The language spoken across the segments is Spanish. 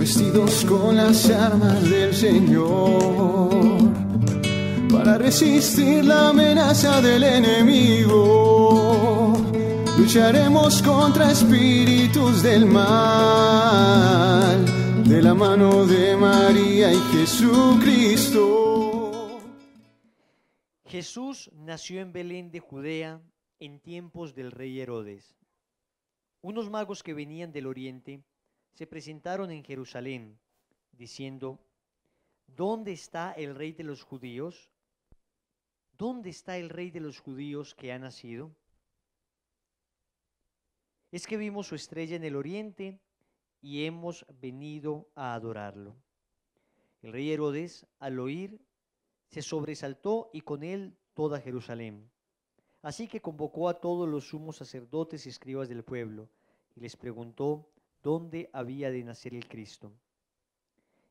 vestidos con las armas del Señor, para resistir la amenaza del enemigo. Lucharemos contra espíritus del mal, de la mano de María y Jesucristo. Jesús nació en Belén de Judea en tiempos del rey Herodes. Unos magos que venían del oriente se presentaron en Jerusalén, diciendo: ¿Dónde está el rey de los judíos? ¿Dónde está el rey de los judíos que ha nacido? Es que vimos su estrella en el oriente y hemos venido a adorarlo. El rey Herodes, al oír, se sobresaltó y con él toda Jerusalén. Así que convocó a todos los sumos sacerdotes y escribas del pueblo y les preguntó dónde había de nacer el Cristo.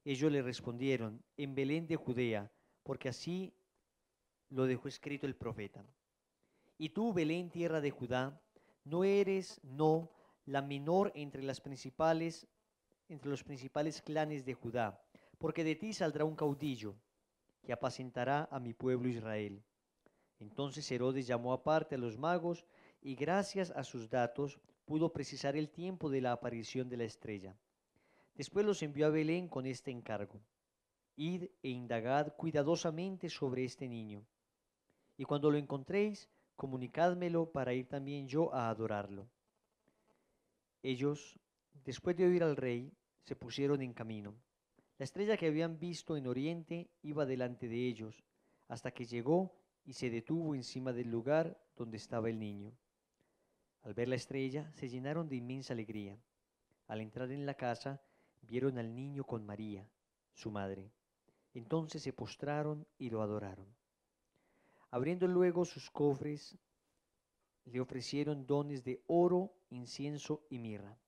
Ellos le respondieron: en Belén de Judea, porque así lo dejó escrito el profeta. Y tú, Belén, tierra de Judá, no eres, no, la menor entre los principales clanes de Judá, porque de ti saldrá un caudillo que apacentará a mi pueblo Israel. Entonces Herodes llamó aparte a los magos y gracias a sus datos pudo precisar el tiempo de la aparición de la estrella. Después los envió a Belén con este encargo: id e indagad cuidadosamente sobre este niño, y cuando lo encontréis, comunicádmelo para ir también yo a adorarlo. Ellos, después de oír al rey, se pusieron en camino. La estrella que habían visto en oriente iba delante de ellos, hasta que llegó y se detuvo encima del lugar donde estaba el niño. Al ver la estrella, se llenaron de inmensa alegría. Al entrar en la casa, vieron al niño con María, su madre. Entonces se postraron y lo adoraron. Abriendo luego sus cofres, le ofrecieron dones de oro, incienso y mirra.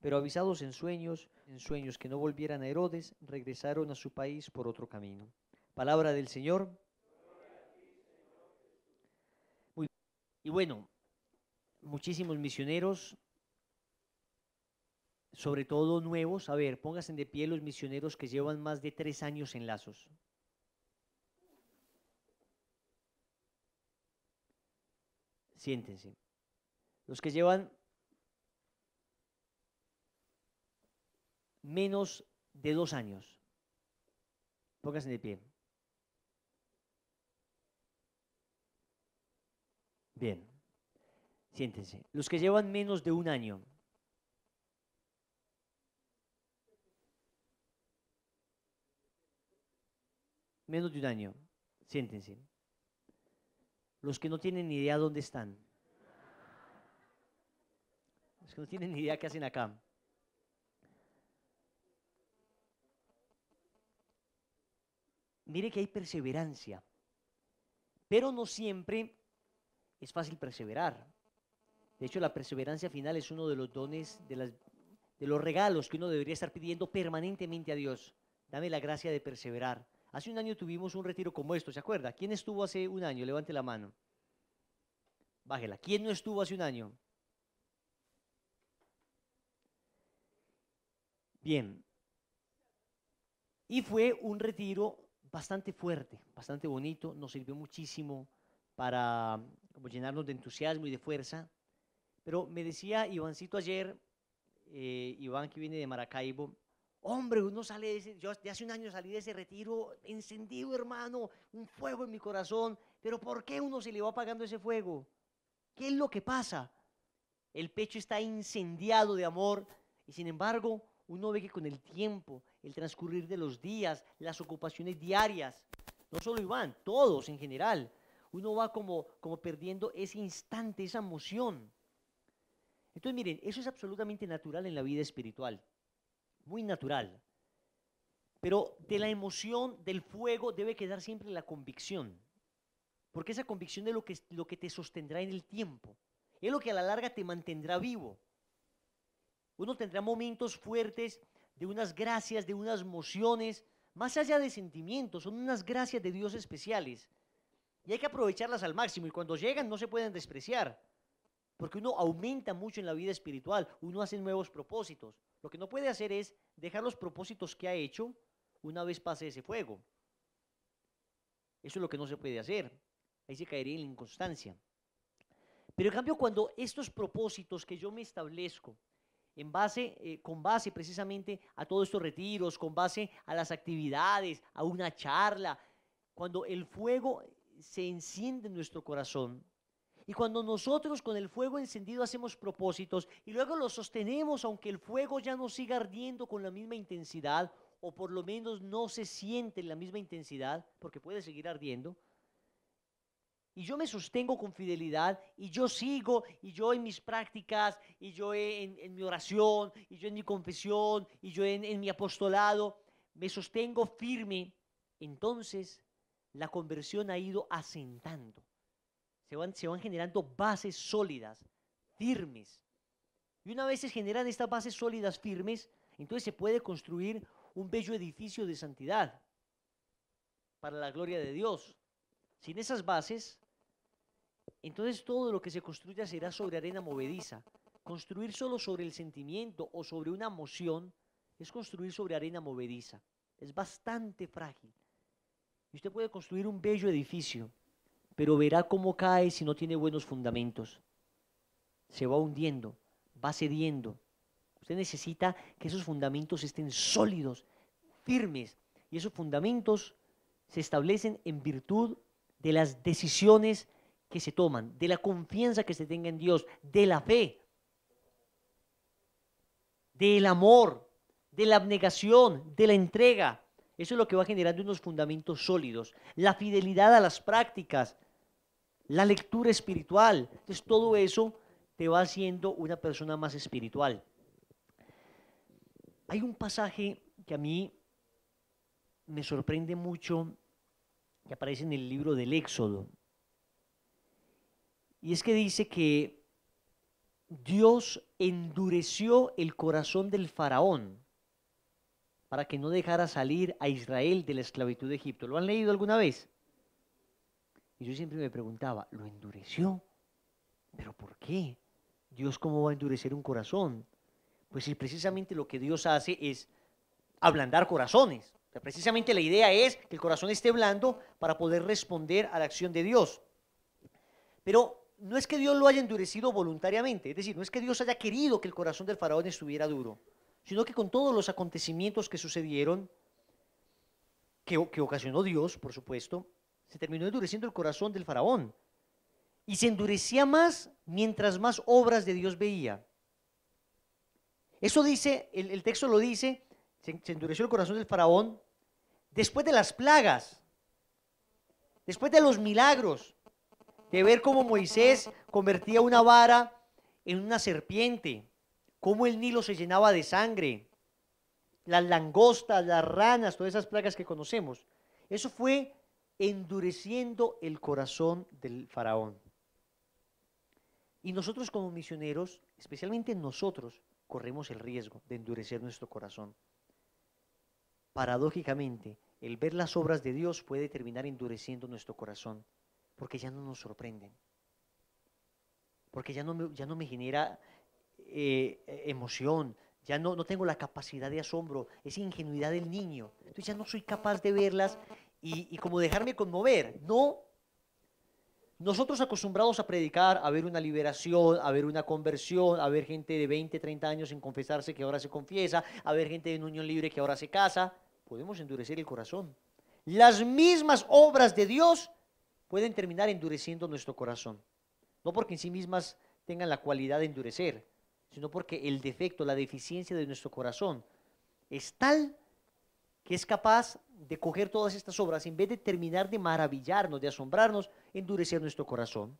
Pero avisados en sueños que no volvieran a Herodes, regresaron a su país por otro camino. Palabra del Señor. Y bueno, muchísimos misioneros, sobre todo nuevos. A ver, pónganse de pie los misioneros que llevan más de 3 años en Lazos. Siéntense. Los que llevan menos de 2 años, pónganse de pie. Bien, siéntense. Los que llevan menos de 1 año. Menos de 1 año, siéntense. Los que no tienen ni idea dónde están. Los que no tienen ni idea qué hacen acá. Mire que hay perseverancia, pero no siempre es fácil perseverar. De hecho, la perseverancia final es uno de los dones, de los regalos que uno debería estar pidiendo permanentemente a Dios. Dame la gracia de perseverar. Hace 1 año tuvimos un retiro como esto, ¿se acuerda? ¿Quién estuvo hace 1 año? Levante la mano. Bájela. ¿Quién no estuvo hace 1 año? Bien. Y fue un retiro bastante fuerte, bastante bonito. Nos sirvió muchísimo para como llenarnos de entusiasmo y de fuerza. Pero me decía Ivancito ayer, Iván que viene de Maracaibo: hombre, uno sale de ese, yo de hace 1 año salí de ese retiro encendido, hermano, un fuego en mi corazón, pero ¿por qué uno se le va apagando ese fuego? ¿Qué es lo que pasa? El pecho está incendiado de amor y sin embargo uno ve que con el tiempo, el transcurrir de los días, las ocupaciones diarias, no solo Iván, todos en general, uno va como perdiendo ese instante, esa emoción. Entonces miren, eso es absolutamente natural en la vida espiritual, muy natural. Pero de la emoción, del fuego, debe quedar siempre la convicción, porque esa convicción es lo que te sostendrá en el tiempo, es lo que a la larga te mantendrá vivo. Uno tendrá momentos fuertes de unas gracias, de unas emociones, más allá de sentimientos, son unas gracias de Dios especiales. Y hay que aprovecharlas al máximo y cuando llegan no se pueden despreciar, porque uno aumenta mucho en la vida espiritual, uno hace nuevos propósitos. Lo que no puede hacer es dejar los propósitos que ha hecho una vez pase ese fuego. Eso es lo que no se puede hacer. Ahí se caería en la inconstancia. Pero en cambio, cuando estos propósitos que yo me establezco con base precisamente a todos estos retiros, con base a las actividades, a una charla, cuando el fuego se enciende en nuestro corazón, y cuando nosotros con el fuego encendido hacemos propósitos y luego los sostenemos, aunque el fuego ya no siga ardiendo con la misma intensidad, o por lo menos no se siente en la misma intensidad, porque puede seguir ardiendo, y yo me sostengo con fidelidad, y yo sigo, y yo en mis prácticas, y yo en mi oración, y yo en mi confesión, y yo en mi apostolado, me sostengo firme, entonces la conversión ha ido asentando. Se van generando bases sólidas, firmes. Y una vez se generan estas bases sólidas, firmes, entonces se puede construir un bello edificio de santidad para la gloria de Dios. Sin esas bases, entonces todo lo que se construya será sobre arena movediza. Construir solo sobre el sentimiento o sobre una emoción es construir sobre arena movediza. Es bastante frágil. Y usted puede construir un bello edificio, pero verá cómo cae si no tiene buenos fundamentos. Se va hundiendo, va cediendo. Usted necesita que esos fundamentos estén sólidos, firmes, y esos fundamentos se establecen en virtud de las decisiones que se toman, de la confianza que se tenga en Dios, de la fe, del amor, de la abnegación, de la entrega. Eso es lo que va generando unos fundamentos sólidos. La fidelidad a las prácticas, la lectura espiritual. Entonces todo eso te va haciendo una persona más espiritual. Hay un pasaje que a mí me sorprende mucho, que aparece en el libro del Éxodo. Y es que dice que Dios endureció el corazón del faraón para que no dejara salir a Israel de la esclavitud de Egipto. ¿Lo han leído alguna vez? Y yo siempre me preguntaba, ¿lo endureció? ¿Pero por qué? ¿Dios cómo va a endurecer un corazón? Pues si precisamente lo que Dios hace es ablandar corazones. O sea, precisamente la idea es que el corazón esté blando para poder responder a la acción de Dios. Pero no es que Dios lo haya endurecido voluntariamente, es decir, no es que Dios haya querido que el corazón del faraón estuviera duro, sino que con todos los acontecimientos que sucedieron, que ocasionó Dios, por supuesto, se terminó endureciendo el corazón del faraón. Y se endurecía más mientras más obras de Dios veía. Eso dice, el texto lo dice, se endureció el corazón del faraón después de las plagas, después de los milagros, de ver cómo Moisés convertía una vara en una serpiente, cómo el Nilo se llenaba de sangre, las langostas, las ranas, todas esas plagas que conocemos. Eso fue endureciendo el corazón del faraón. Y nosotros como misioneros, especialmente nosotros, corremos el riesgo de endurecer nuestro corazón. Paradójicamente, el ver las obras de Dios puede terminar endureciendo nuestro corazón, porque ya no nos sorprenden, porque ya no me genera emoción, ya no tengo la capacidad de asombro, esa ingenuidad del niño. Entonces ya no soy capaz de verlas y como dejarme conmover. No, nosotros acostumbrados a predicar, a ver una liberación, a ver una conversión, a ver gente de 20, 30 años sin confesarse que ahora se confiesa, a ver gente en unión libre que ahora se casa, podemos endurecer el corazón. Las mismas obras de Dios pueden terminar endureciendo nuestro corazón. No porque en sí mismas tengan la cualidad de endurecer, sino porque el defecto, la deficiencia de nuestro corazón es tal que es capaz de coger todas estas obras, en vez de terminar de maravillarnos, de asombrarnos, endurecer nuestro corazón.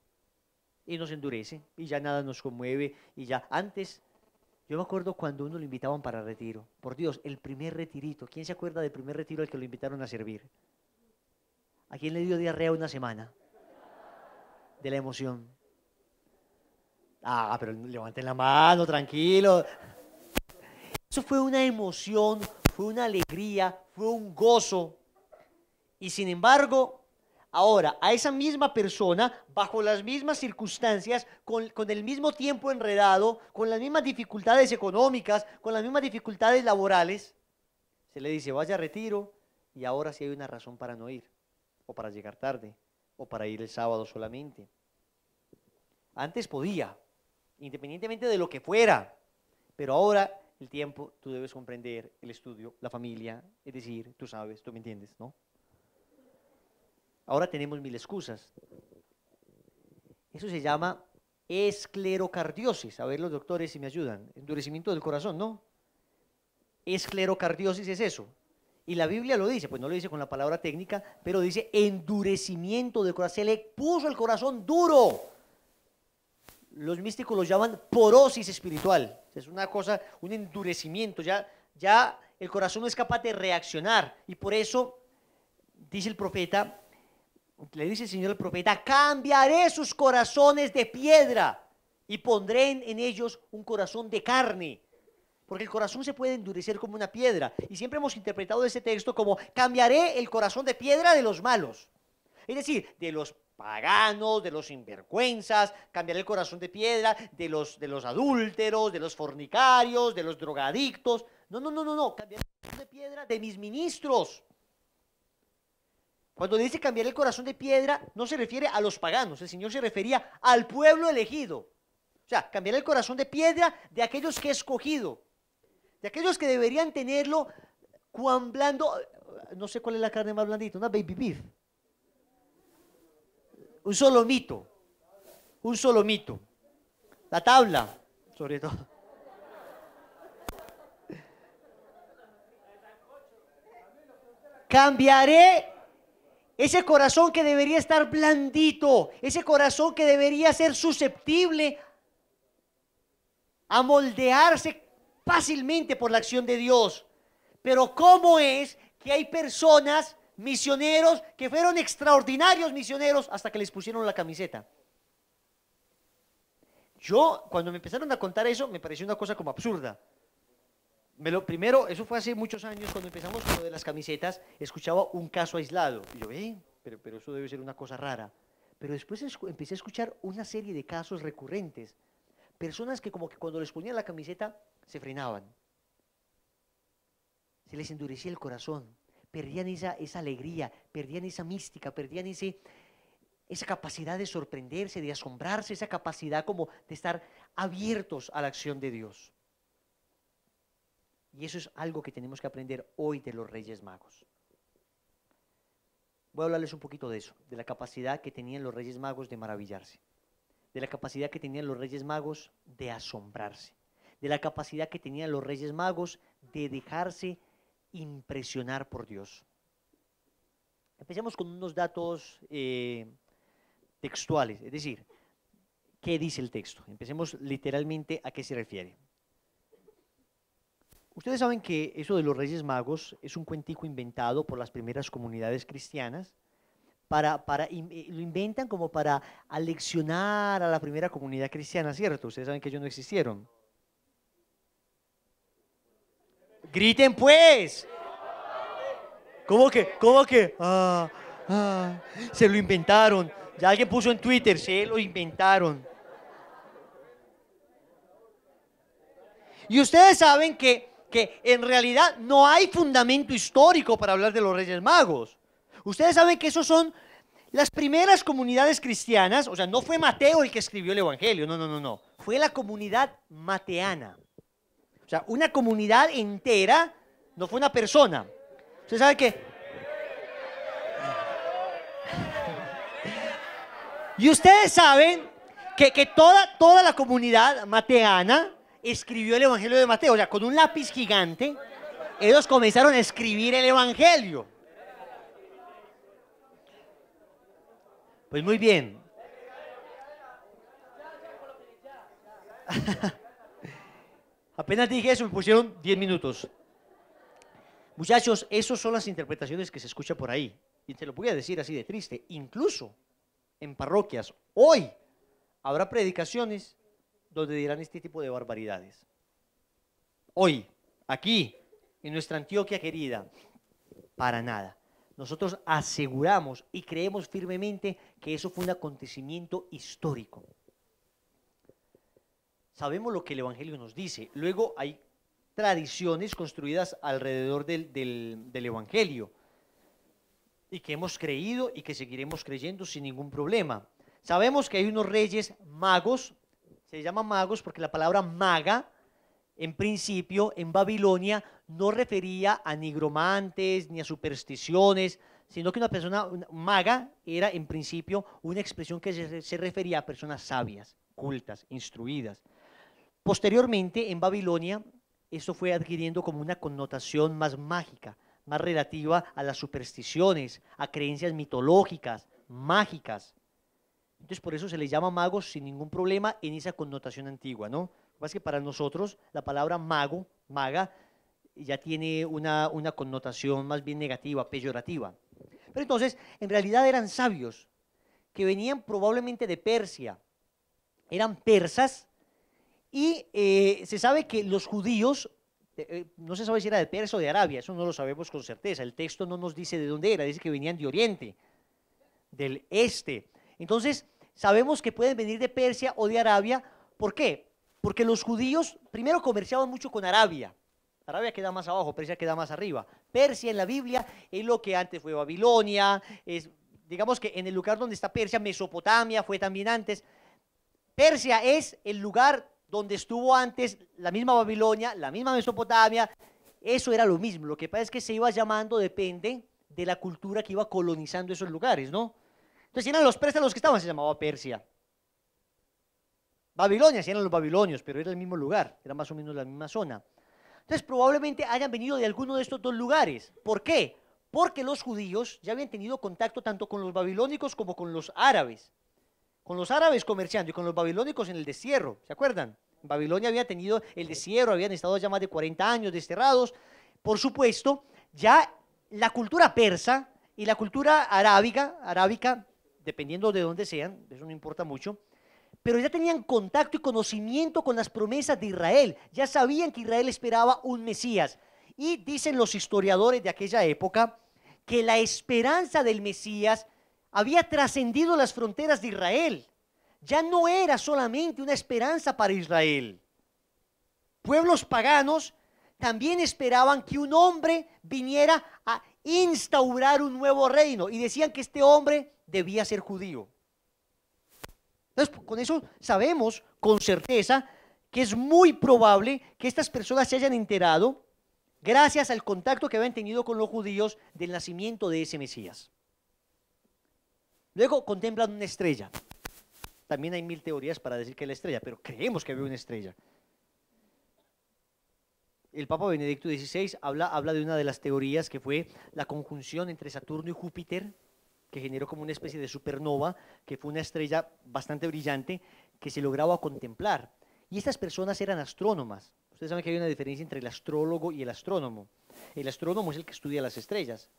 Y nos endurece, y ya nada nos conmueve, y ya antes, yo me acuerdo cuando uno lo invitaban para retiro. Por Dios, el primer retirito. ¿Quién se acuerda del primer retiro al que lo invitaron a servir? ¿A quién le dio diarrea una semana? De la emoción. Ah, pero levanten la mano, tranquilo. Eso fue una emoción, fue una alegría, fue un gozo. Y sin embargo, Ahora, a esa misma persona, bajo las mismas circunstancias, con el mismo tiempo enredado, con las mismas dificultades económicas, con las mismas dificultades laborales, se le dice, vaya a retiro, y ahora sí hay una razón para no ir, o para llegar tarde, o para ir el sábado solamente. Antes podía, independientemente de lo que fuera, pero ahora el tiempo, tú debes comprender el estudio, la familia, es decir, tú sabes, tú me entiendes, ¿no? Ahora tenemos mil excusas. Eso se llama esclerocardiosis. A ver los doctores si me ayudan. Endurecimiento del corazón, ¿no? Esclerocardiosis es eso. Y la Biblia lo dice, pues no lo dice con la palabra técnica, pero dice endurecimiento del corazón. Se le puso el corazón duro. Los místicos lo llaman porosis espiritual. Es una cosa, un endurecimiento. Ya el corazón no es capaz de reaccionar. Y por eso, dice el profeta, le dice el Señor al profeta, cambiaré sus corazones de piedra y pondré en ellos un corazón de carne. Porque el corazón se puede endurecer como una piedra. Y siempre hemos interpretado ese texto como cambiaré el corazón de piedra de los malos. Es decir, de los paganos, de los sinvergüenzas, cambiaré el corazón de piedra de los adúlteros, de los fornicarios, de los drogadictos. No, cambiaré el corazón de piedra de mis ministros. Cuando dice cambiar el corazón de piedra, no se refiere a los paganos, el Señor se refería al pueblo elegido. O sea, cambiar el corazón de piedra de aquellos que he escogido, de aquellos que deberían tenerlo cuán blando, no sé cuál es la carne más blandita, una baby beef. Un solomito, la tabla, sobre todo. Cambiaré ese corazón que debería estar blandito, ese corazón que debería ser susceptible a moldearse fácilmente por la acción de Dios. Pero ¿cómo es que hay personas, misioneros, que fueron extraordinarios misioneros hasta que les pusieron la camiseta? Yo, cuando me empezaron a contar eso, me pareció una cosa como absurda. Primero, eso fue hace muchos años, cuando empezamos con lo de las camisetas, escuchaba un caso aislado. Y yo, pero eso debe ser una cosa rara. Pero después empecé a escuchar una serie de casos recurrentes. Personas que como que cuando les ponían la camiseta, se frenaban. Se les endurecía el corazón. Perdían esa alegría, perdían esa mística, perdían esa capacidad de sorprenderse, de asombrarse, esa capacidad como de estar abiertos a la acción de Dios. Y eso es algo que tenemos que aprender hoy de los Reyes Magos. Voy a hablarles un poquito de eso, de la capacidad que tenían los Reyes Magos de maravillarse, de la capacidad que tenían los Reyes Magos de asombrarse, de la capacidad que tenían los Reyes Magos de dejarse impresionar por Dios. Empecemos con unos datos textuales, es decir, ¿qué dice el texto? Empecemos literalmente a qué se refiere. Ustedes saben que eso de los Reyes Magos es un cuentico inventado por las primeras comunidades cristianas. Lo inventan como para aleccionar a la primera comunidad cristiana, ¿cierto? Ustedes saben que ellos no existieron. ¡Griten pues! ¿Cómo que? Se lo inventaron. Ya alguien puso en Twitter, se lo inventaron. Y ustedes saben que en realidad no hay fundamento histórico para hablar de los Reyes Magos. Ustedes saben que esos son las primeras comunidades cristianas, o sea, no fue Mateo el que escribió el Evangelio, no. Fue la comunidad mateana. O sea, una comunidad entera, no fue una persona. Ustedes saben que... Y ustedes saben que toda la comunidad mateana escribió el Evangelio de Mateo, o sea, con un lápiz gigante, ellos comenzaron a escribir el Evangelio. Pues muy bien. Apenas dije eso, me pusieron 10 minutos. Muchachos, esas son las interpretaciones que se escuchan por ahí. Y te lo voy a decir así de triste. Incluso en parroquias, hoy habrá predicaciones donde dirán este tipo de barbaridades. Hoy, aquí, en nuestra Antioquia querida, para nada. Nosotros aseguramos y creemos firmemente que eso fue un acontecimiento histórico. Sabemos lo que el Evangelio nos dice. Luego hay tradiciones construidas alrededor del Evangelio y que hemos creído y que seguiremos creyendo sin ningún problema. Sabemos que hay unos reyes magos, se llaman magos porque la palabra maga, en principio, en Babilonia, no refería a nigromantes ni a supersticiones, sino que una persona maga era en principio una expresión que se refería a personas sabias, cultas, instruidas. Posteriormente, en Babilonia, esto fue adquiriendo como una connotación más mágica, más relativa a las supersticiones, a creencias mitológicas, mágicas. Entonces, por eso se les llama magos sin ningún problema en esa connotación antigua, ¿no? Lo que pasa es que para nosotros la palabra mago, maga, ya tiene una connotación más bien negativa, peyorativa. Pero entonces, en realidad eran sabios que venían probablemente de Persia, eran persas, y se sabe que los judíos, no se sabe si era de Persia o de Arabia, eso no lo sabemos con certeza, el texto no nos dice de dónde era, dice que venían de Oriente, del este. Entonces, sabemos que pueden venir de Persia o de Arabia. ¿Por qué? Porque los judíos primero comerciaban mucho con Arabia. Arabia queda más abajo, Persia queda más arriba. Persia en la Biblia es lo que antes fue Babilonia, digamos que en el lugar donde está Persia, Mesopotamia fue también antes. Persia es el lugar donde estuvo antes la misma Babilonia, la misma Mesopotamia, eso era lo mismo. Lo que pasa es que se iba llamando, depende de la cultura que iba colonizando esos lugares, ¿no? Entonces, si eran los persas los que estaban, se llamaba Persia. Babilonia, si eran los babilonios, pero era el mismo lugar, era más o menos la misma zona. Entonces, probablemente hayan venido de alguno de estos dos lugares. ¿Por qué? Porque los judíos ya habían tenido contacto tanto con los babilónicos como con los árabes. Con los árabes comerciando y con los babilónicos en el destierro, ¿se acuerdan? En Babilonia había tenido el destierro, habían estado ya más de 40 años desterrados. Por supuesto, ya la cultura persa y la cultura arábica, dependiendo de dónde sean, eso no importa mucho, pero ya tenían contacto y conocimiento con las promesas de Israel, ya sabían que Israel esperaba un Mesías. Y dicen los historiadores de aquella época que la esperanza del Mesías había trascendido las fronteras de Israel. Ya no era solamente una esperanza para Israel. Pueblos paganos también esperaban que un hombre viniera a instaurar un nuevo reino y decían que este hombre debía ser judío. Entonces, con eso sabemos con certeza que es muy probable que estas personas se hayan enterado, gracias al contacto que habían tenido con los judíos, del nacimiento de ese Mesías. Luego contemplan una estrella. También hay 1000 teorías para decir que es la estrella, pero creemos que había una estrella. El Papa Benedicto XVI habla de una de las teorías que fue la conjunción entre Saturno y Júpiter, que generó como una especie de supernova, que fue una estrella bastante brillante que se lograba contemplar. Y estas personas eran astrónomas. Ustedes saben que hay una diferencia entre el astrólogo y el astrónomo. El astrónomo es el que estudia las estrellas.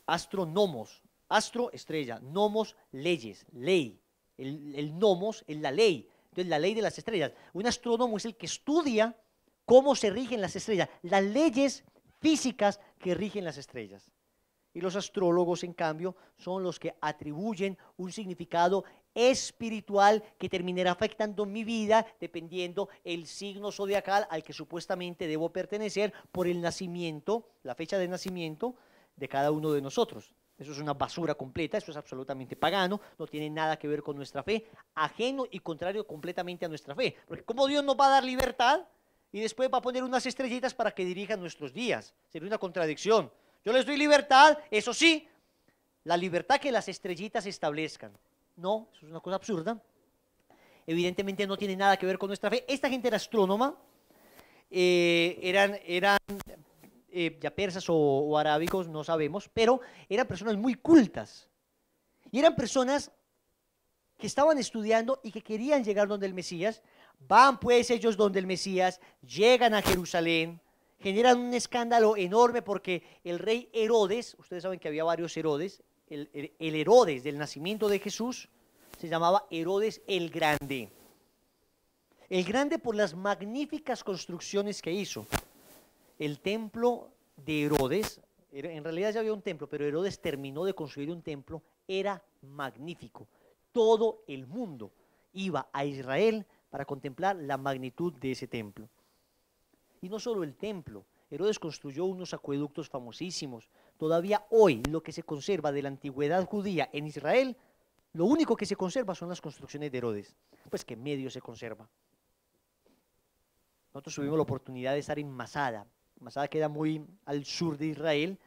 Astronomos, astro, estrella, nomos, leyes, ley. El nomos es la ley. Entonces, la ley de las estrellas. Un astrónomo es el que estudia cómo se rigen las estrellas, las leyes físicas que rigen las estrellas. Y los astrólogos, en cambio, son los que atribuyen un significado espiritual que terminará afectando mi vida dependiendo el signo zodiacal al que supuestamente debo pertenecer por el nacimiento, la fecha de nacimiento de cada uno de nosotros. Eso es una basura completa, eso es absolutamente pagano, no tiene nada que ver con nuestra fe, ajeno y contrario completamente a nuestra fe. Porque ¿cómo Dios nos va a dar libertad y después va a poner unas estrellitas para que dirijan nuestros días? Sería una contradicción. Yo les doy libertad, eso sí, la libertad que las estrellitas establezcan. No, eso es una cosa absurda. Evidentemente no tiene nada que ver con nuestra fe. Esta gente era astrónoma, eran ya persas o arábicos, no sabemos, pero eran personas muy cultas. Y eran personas que estaban estudiando y que querían llegar donde el Mesías. Van pues ellos donde el Mesías, llegan a Jerusalén, generan un escándalo enorme porque el rey Herodes, ustedes saben que había varios Herodes, el Herodes del nacimiento de Jesús se llamaba Herodes el Grande. El Grande por las magníficas construcciones que hizo. El templo de Herodes En realidad ya había un templo, pero Herodes terminó de construir un templo, era magnífico. Todo el mundo iba a Israel para contemplar la magnitud de ese templo. Y no solo el templo, Herodes construyó unos acueductos famosísimos. Todavía hoy lo que se conserva de la antigüedad judía en Israel, lo único que se conserva son las construcciones de Herodes. Pues que medio se conserva. Nosotros tuvimos la oportunidad de estar en Masada. Masada queda muy al sur de Israel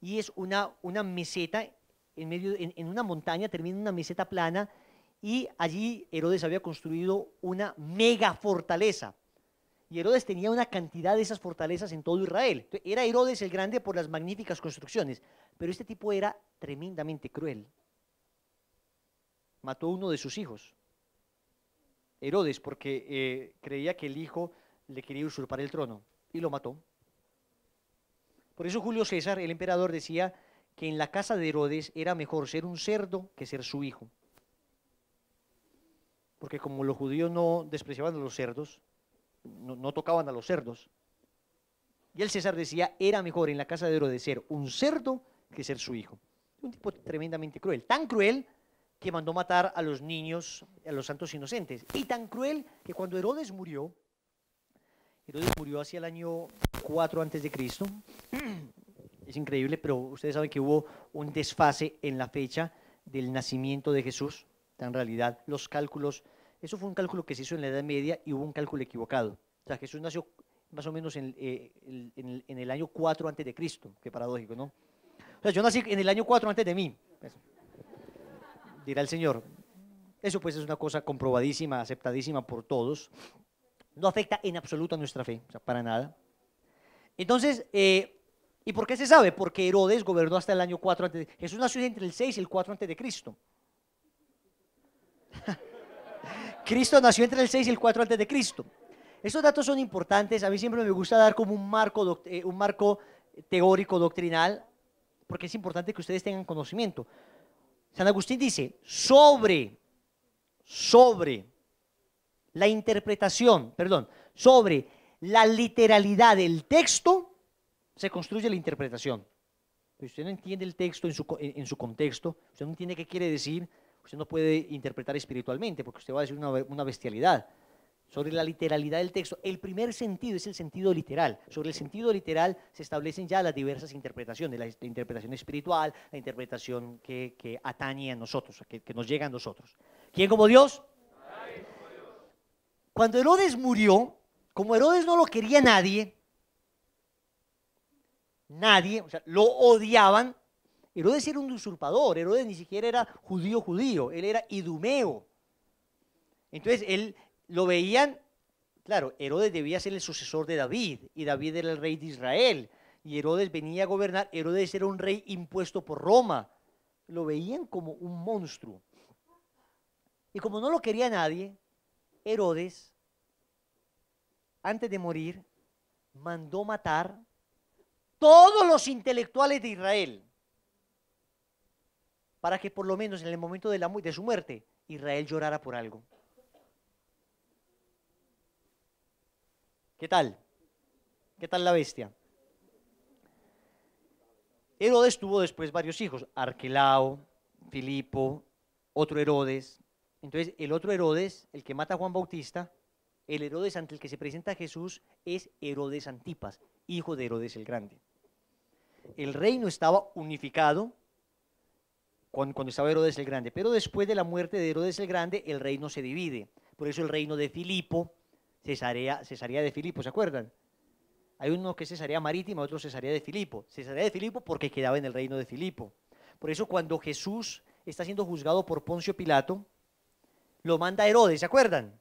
y es una meseta en una montaña, termina en una meseta plana, y allí Herodes había construido una mega fortaleza. Y Herodes tenía una cantidad de esas fortalezas en todo Israel. Entonces, era Herodes el Grande por las magníficas construcciones, pero este tipo era tremendamente cruel. Mató a uno de sus hijos, Herodes, porque creía que el hijo le quería usurpar el trono, y lo mató. Por eso Julio César, el emperador, decía que en la casa de Herodes era mejor ser un cerdo que ser su hijo. Porque como los judíos no despreciaban a los cerdos, no tocaban a los cerdos. Y el César decía, era mejor en la casa de Herodes ser un cerdo que ser su hijo. Un tipo tremendamente cruel, tan cruel que mandó matar a los niños, a los santos inocentes, y tan cruel que cuando Herodes murió hacia el año 4 antes de Cristo. Es increíble, pero ustedes saben que hubo un desfase en la fecha del nacimiento de Jesús. En realidad, los cálculos, eso fue un cálculo que se hizo en la Edad Media y hubo un cálculo equivocado. O sea, Jesús nació más o menos en el año 4 antes de Cristo. Qué paradójico, ¿no? O sea, yo nací en el año 4 antes de mí, pues, dirá el Señor. Eso pues es una cosa comprobadísima, aceptadísima por todos. No afecta en absoluto a nuestra fe, o sea, para nada. Entonces, ¿y por qué se sabe? Porque Herodes gobernó hasta el año 4 antes de... Jesús nació entre el 6 y el 4 antes de Cristo. Cristo nació entre el 6 y el 4 antes de Cristo. Estos datos son importantes, a mí siempre me gusta dar como un marco teórico, doctrinal, porque es importante que ustedes tengan conocimiento. San Agustín dice, sobre la interpretación, sobre la literalidad del texto, se construye la interpretación. Si usted no entiende el texto en su contexto, usted no entiende qué quiere decir, usted no puede interpretar espiritualmente, porque usted va a decir una bestialidad. Sobre la literalidad del texto, el primer sentido es el sentido literal. Sobre el sentido literal se establecen ya las diversas interpretaciones, la interpretación espiritual, la interpretación que atañe a nosotros, que nos llega a nosotros. ¿Quién como Dios? Cuando Herodes murió, como Herodes no lo quería nadie, o sea, lo odiaban. Herodes era un usurpador, Herodes ni siquiera era judío, él era idumeo. Entonces él lo veían, claro, Herodes debía ser el sucesor de David, y David era el rey de Israel, y Herodes venía a gobernar. Herodes era un rey impuesto por Roma, lo veían como un monstruo. Y como no lo quería nadie, Herodes, antes de morir, mandó matar todos los intelectuales de Israel, para que por lo menos en el momento de su muerte, Israel llorara por algo. ¿Qué tal? ¿Qué tal la bestia? Herodes tuvo después varios hijos, Arquelao, Filipo, otro Herodes. Entonces el otro Herodes, el que mata a Juan Bautista, el Herodes ante el que se presenta a Jesús es Herodes Antipas, hijo de Herodes el Grande. El reino estaba unificado cuando estaba Herodes el Grande, pero después de la muerte de Herodes el Grande, el reino se divide. Por eso el reino de Filipo, Cesarea de Filipo, ¿se acuerdan? Hay uno que es Cesarea Marítima, otro Cesarea de Filipo. Cesarea de Filipo porque quedaba en el reino de Filipo. Por eso cuando Jesús está siendo juzgado por Poncio Pilato, lo manda Herodes, ¿se acuerdan?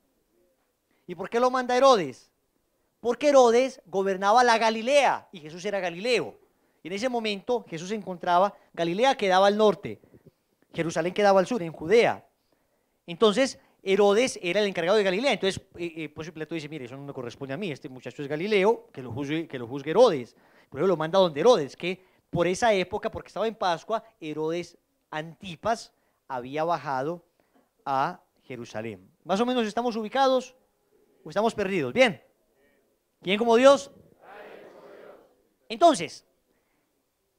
¿Y por qué lo manda Herodes? Porque Herodes gobernaba la Galilea y Jesús era Galileo. Y en ese momento Jesús se encontraba, Galilea quedaba al norte, Jerusalén quedaba al sur, en Judea. Entonces Herodes era el encargado de Galilea. Entonces Poncio Pilato dice, mire, eso no me corresponde a mí, este muchacho es Galileo, que lo juzgue Herodes. Por eso lo manda donde Herodes, que por esa época, porque estaba en Pascua, Herodes Antipas había bajado a Jerusalén. Más o menos estamos ubicados o estamos perdidos. Bien. ¿Quién como Dios? Entonces,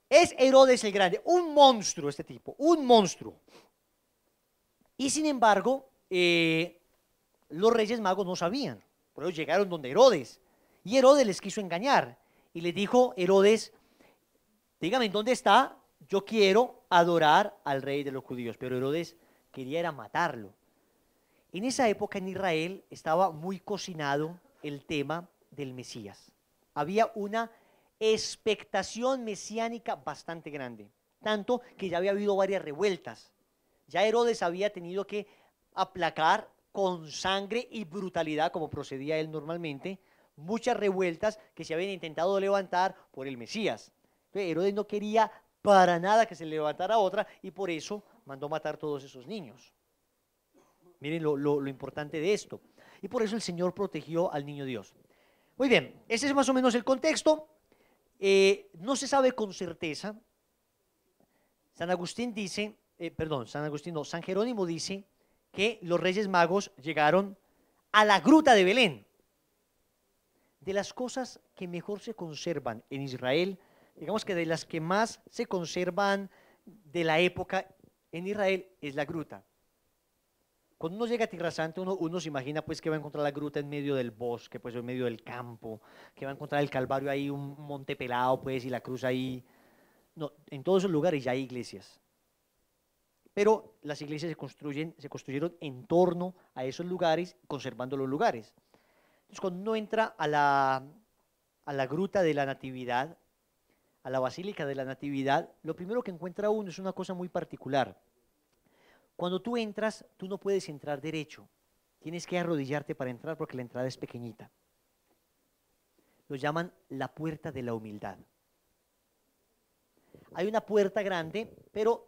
Es Herodes el Grande, un monstruo este tipo, un monstruo. Y sin embargo, los Reyes Magos no sabían, por eso llegaron donde Herodes. Y Herodes les quiso engañar y les dijo, Herodes, dígame dónde está, yo quiero adorar al rey de los judíos. Pero Herodes quería era matarlo. En esa época en Israel estaba muy cocinado el tema del Mesías. Había una expectación mesiánica bastante grande, tanto que ya había habido varias revueltas. Ya Herodes había tenido que aplacar con sangre y brutalidad, como procedía él normalmente, muchas revueltas que se habían intentado levantar por el Mesías. Entonces, Herodes no quería para nada que se levantara otra y por eso mandó matar todos esos niños. Miren lo importante de esto. Y por eso el Señor protegió al niño Dios. Muy bien, ese es más o menos el contexto. No se sabe con certeza. San Agustín dice, San Jerónimo dice que los Reyes Magos llegaron a la gruta de Belén. De las cosas que mejor se conservan en Israel, digamos que de las que más se conservan de la época en Israel es la gruta. Cuando uno llega a Tierra Santa, uno se imagina pues que va a encontrar la gruta en medio del bosque, pues en medio del campo, que va a encontrar el Calvario ahí, un monte pelado pues y la cruz ahí. No, en todos esos lugares ya hay iglesias. Pero las iglesias se construyeron en torno a esos lugares, conservando los lugares. Entonces, cuando uno entra a la gruta de la Natividad, a la Basílica de la Natividad, lo primero que encuentra uno es una cosa muy particular. Cuando tú entras, tú no puedes entrar derecho. Tienes que arrodillarte para entrar porque la entrada es pequeñita. Lo llaman la puerta de la humildad. Hay una puerta grande, pero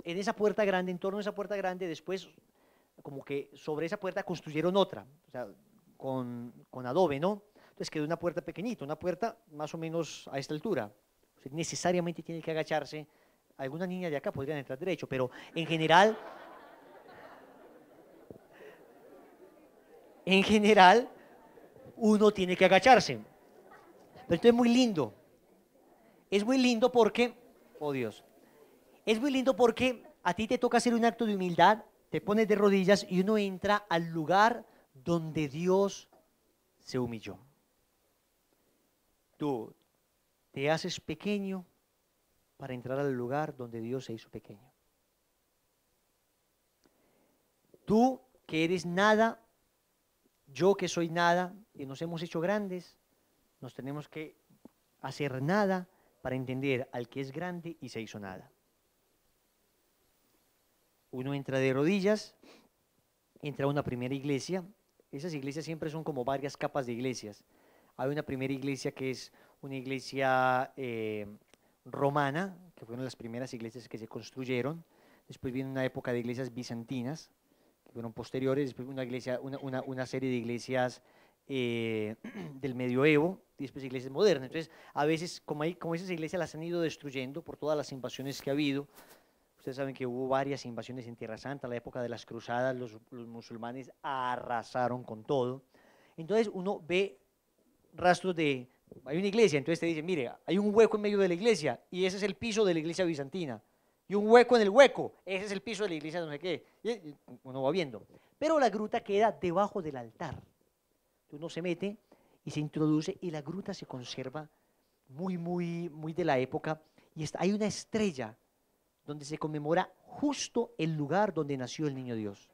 en esa puerta grande, en torno a esa puerta grande, después, como que sobre esa puerta construyeron otra, o sea, con adobe, ¿no? Entonces quedó una puerta pequeñita, una puerta más o menos a esta altura. O sea, necesariamente tiene que agacharse. Alguna niña de acá podrían entrar derecho, pero en general, uno tiene que agacharse. Pero esto es muy lindo. Es muy lindo porque, oh Dios, es muy lindo porque a ti te toca hacer un acto de humildad, te pones de rodillas y uno entra al lugar donde Dios se humilló. Tú te haces pequeño para entrar al lugar donde Dios se hizo pequeño. Tú que eres nada, yo que soy nada, y nos hemos hecho grandes, nos tenemos que hacer nada para entender al que es grande y se hizo nada. Uno entra de rodillas, entra a una primera iglesia. Esas iglesias siempre son como varias capas de iglesias. Hay una primera iglesia que es una iglesia romana, que fueron las primeras iglesias que se construyeron. Después viene una época de iglesias bizantinas, que fueron posteriores. Después una serie de iglesias del medioevo y después iglesias modernas. Entonces, a veces, como esas iglesias las han ido destruyendo por todas las invasiones que ha habido. Ustedes saben que hubo varias invasiones en Tierra Santa, la época de las cruzadas, los musulmanes arrasaron con todo. Entonces uno ve rastros de, hay una iglesia, entonces te dicen, mire, hay un hueco en medio de la iglesia y ese es el piso de la iglesia bizantina. Y un hueco en el hueco, ese es el piso de la iglesia no sé qué. Y uno va viendo. Pero la gruta queda debajo del altar. Uno se mete y se introduce y la gruta se conserva muy, muy, muy de la época. Y hay una estrella donde se conmemora justo el lugar donde nació el niño Dios.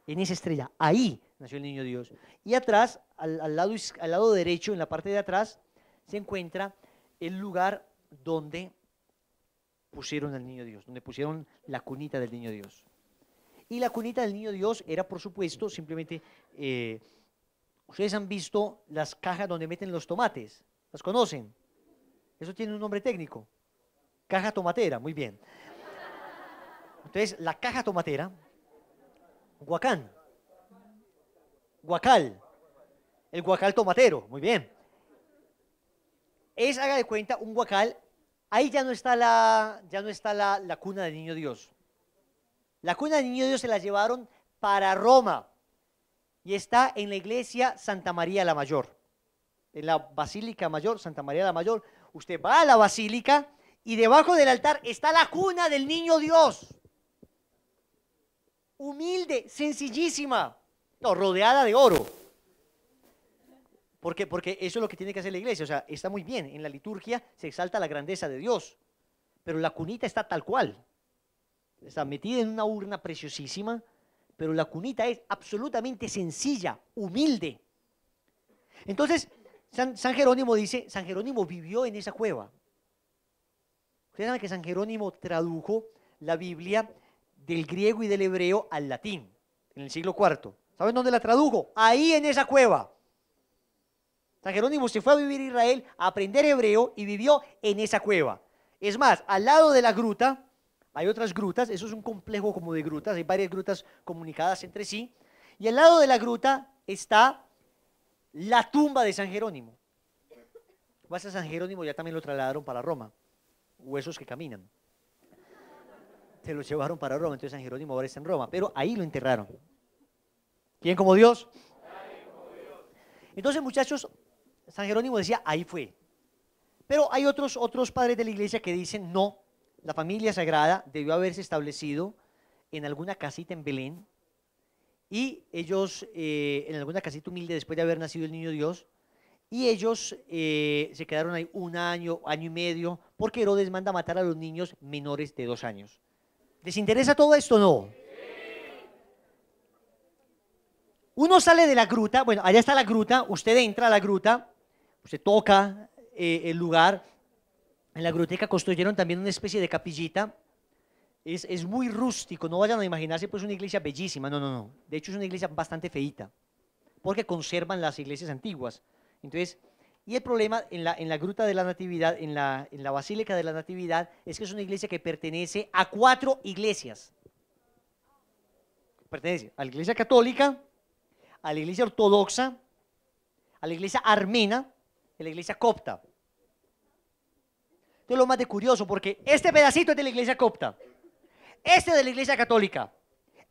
En esa estrella, ahí nació el niño Dios. Y atrás, al lado derecho, en la parte de atrás, se encuentra el lugar donde pusieron al niño Dios, donde pusieron la cunita del niño Dios. Y la cunita del niño Dios era, por supuesto, simplemente, ustedes han visto las cajas donde meten los tomates, ¿las conocen? Eso tiene un nombre técnico. Caja tomatera, muy bien. Entonces, la caja tomatera, guacal, el guacal tomatero, muy bien. Es, haga de cuenta, un guacal, ahí ya no está la cuna del niño Dios. La cuna del niño Dios se la llevaron para Roma y está en la iglesia Santa María la Mayor, en la Basílica Mayor, Santa María la Mayor, Usted va a la basílica y debajo del altar está la cuna del niño Dios. Humilde, sencillísima, no, rodeada de oro. Porque eso es lo que tiene que hacer la iglesia. O sea, está muy bien, en la liturgia se exalta la grandeza de Dios, pero la cunita está tal cual. Está metida en una urna preciosísima, pero la cunita es absolutamente sencilla, humilde. Entonces, San Jerónimo dice, San Jerónimo vivió en esa cueva. Ustedes saben que San Jerónimo tradujo la Biblia del griego y del hebreo al latín, en el siglo IV. ¿Saben dónde la tradujo? Ahí en esa cueva. San Jerónimo se fue a vivir a Israel, a aprender hebreo y vivió en esa cueva. Es más, al lado de la gruta, hay otras grutas, eso es un complejo como de grutas, hay varias grutas comunicadas entre sí, y al lado de la gruta está la tumba de San Jerónimo. Vas a San Jerónimo, ya también lo trasladaron para Roma, huesos que caminan. Se lo llevaron para Roma, entonces San Jerónimo ahora está en Roma, pero ahí lo enterraron. ¿Quién como Dios? Entonces, muchachos, San Jerónimo decía, ahí fue. Pero hay otros padres de la iglesia que dicen, no, la familia sagrada debió haberse establecido en alguna casita en Belén, y ellos, en alguna casita humilde después de haber nacido el niño Dios, y ellos se quedaron ahí un año, año y medio, porque Herodes manda matar a los niños menores de 2 años. ¿Les interesa todo esto o no? Uno sale de la gruta, bueno, allá está la gruta, usted entra a la gruta, usted toca el lugar. En la gruteca construyeron también una especie de capillita. Es muy rústico, no vayan a imaginarse pues una iglesia bellísima, no, no, no. De hecho es una iglesia bastante feíta, porque conservan las iglesias antiguas. Entonces, y el problema en la gruta de la Natividad, en la Basílica de la Natividad, es que es una iglesia que pertenece a 4 iglesias. Pertenece a la iglesia católica, a la iglesia ortodoxa, a la iglesia armena y a la iglesia copta. Esto es lo más de curioso, porque este pedacito es de la iglesia copta, este de la iglesia católica,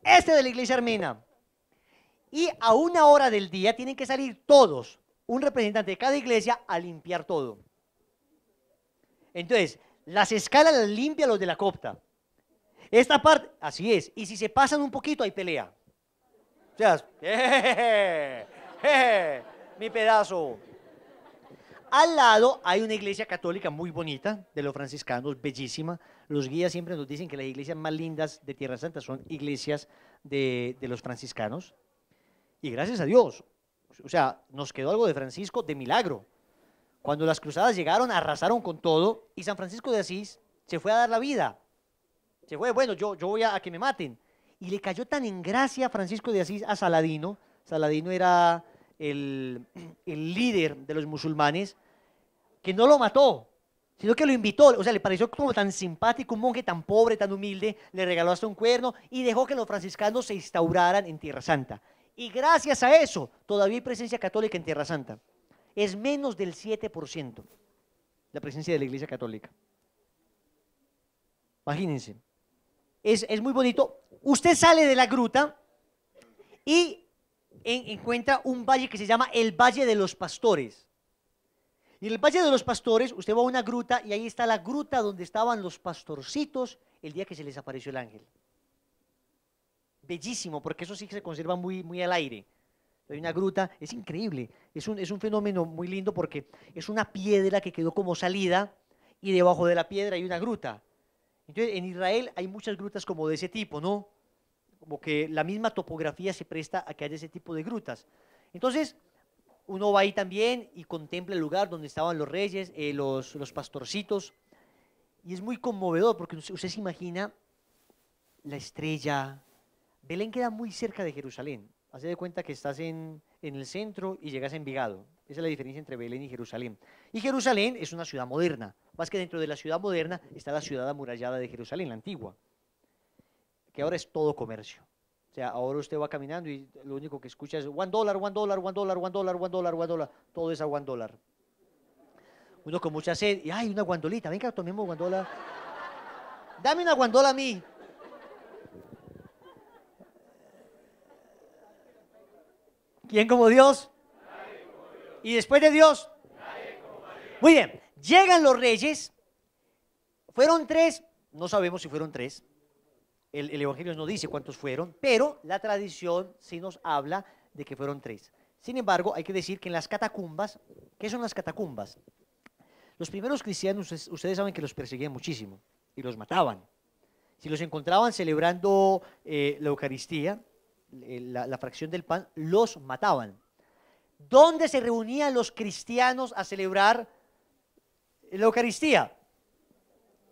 este de la iglesia armena, y a una hora del día tienen que salir todos, un representante de cada iglesia, a limpiar todo. Entonces, las escalas las limpian los de la copta. Esta parte, así es, y si se pasan un poquito hay pelea. O sea, mi pedazo. Al lado hay una iglesia católica muy bonita, de los franciscanos, bellísima. Los guías siempre nos dicen que las iglesias más lindas de Tierra Santa son iglesias de los franciscanos. Y gracias a Dios, o sea, nos quedó algo de Francisco de milagro. Cuando las cruzadas llegaron, arrasaron con todo, y San Francisco de Asís se fue a dar la vida. Se fue, bueno, yo voy a que me maten. Y le cayó tan en gracia Francisco de Asís a Saladino. Saladino era el líder de los musulmanes, que no lo mató, sino que lo invitó. O sea, le pareció como tan simpático, un monje tan pobre, tan humilde, le regaló hasta un cuerno y dejó que los franciscanos se instauraran en Tierra Santa. Y gracias a eso, todavía hay presencia católica en Tierra Santa. Es menos del 7% la presencia de la Iglesia Católica. Imagínense. Es muy bonito. Usted sale de la gruta y encuentra un valle que se llama el Valle de los Pastores. Y en el Valle de los Pastores usted va a una gruta y ahí está la gruta donde estaban los pastorcitos el día que se les apareció el ángel. Bellísimo, porque eso sí que se conserva muy, muy al aire. Hay una gruta, es increíble, es un fenómeno muy lindo porque es una piedra que quedó como salida y debajo de la piedra hay una gruta. Entonces, en Israel hay muchas grutas como de ese tipo, ¿no? Como que la misma topografía se presta a que haya ese tipo de grutas. Entonces, uno va ahí también y contempla el lugar donde estaban los reyes, los pastorcitos, y es muy conmovedor porque usted se imagina la estrella. Belén queda muy cerca de Jerusalén. Haz de cuenta que estás en el centro y llegas a Envigado. Esa es la diferencia entre Belén y Jerusalén. Y Jerusalén es una ciudad moderna. Más que dentro de la ciudad moderna está la ciudad amurallada de Jerusalén, la antigua, que ahora es todo comercio. O sea, ahora usted va caminando y lo único que escucha es $1, $1, $1, $1, $1, $1, $1. Todo es a $1. Uno con mucha sed, y ay, una guandolita, venga, tomemos guandola. Dame una guandola a mí. ¿Quién como Dios? ¿Y después de Dios? Muy bien, Llegan los reyes, fueron 3, no sabemos si fueron 3, el Evangelio no dice cuántos fueron, pero la tradición sí nos habla de que fueron 3. Sin embargo, hay que decir que en las catacumbas, ¿qué son las catacumbas? Los primeros cristianos, ustedes saben que los perseguían muchísimo y los mataban. Si los encontraban celebrando la Eucaristía, la fracción del pan, los mataban. ¿Dónde se reunían los cristianos a celebrar la Eucaristía?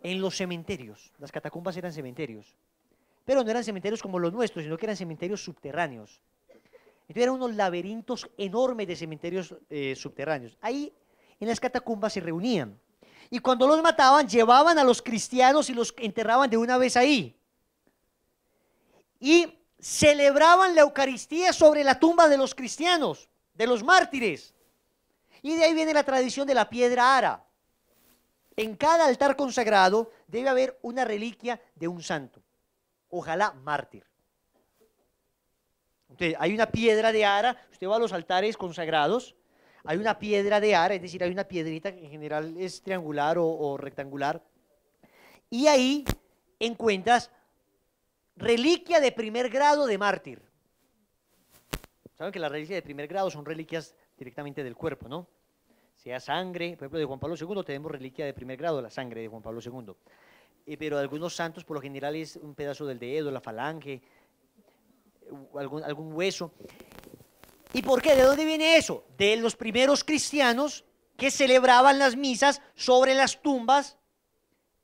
En los cementerios. Las catacumbas eran cementerios. Pero no eran cementerios como los nuestros, sino que eran cementerios subterráneos. Entonces eran unos laberintos enormes de cementerios subterráneos. Ahí en las catacumbas se reunían. Y cuando los mataban, llevaban a los cristianos y los enterraban de una vez ahí. Y celebraban la Eucaristía sobre la tumba de los cristianos, de los mártires. Y de ahí viene la tradición de la piedra ara. En cada altar consagrado debe haber una reliquia de un santo, ojalá mártir. Entonces, hay una piedra de ara, usted va a los altares consagrados, hay una piedra de ara, es decir, hay una piedrita que en general es triangular o rectangular, y ahí encuentras reliquia de primer grado de mártir. Saben que las reliquias de primer grado son reliquias directamente del cuerpo, ¿no? Sea sangre, por ejemplo, de Juan Pablo II tenemos reliquia de primer grado, la sangre de Juan Pablo II. Pero de algunos santos, por lo general, es un pedazo del dedo, la falange, algún hueso. ¿Y por qué? ¿De dónde viene eso? De los primeros cristianos que celebraban las misas sobre las tumbas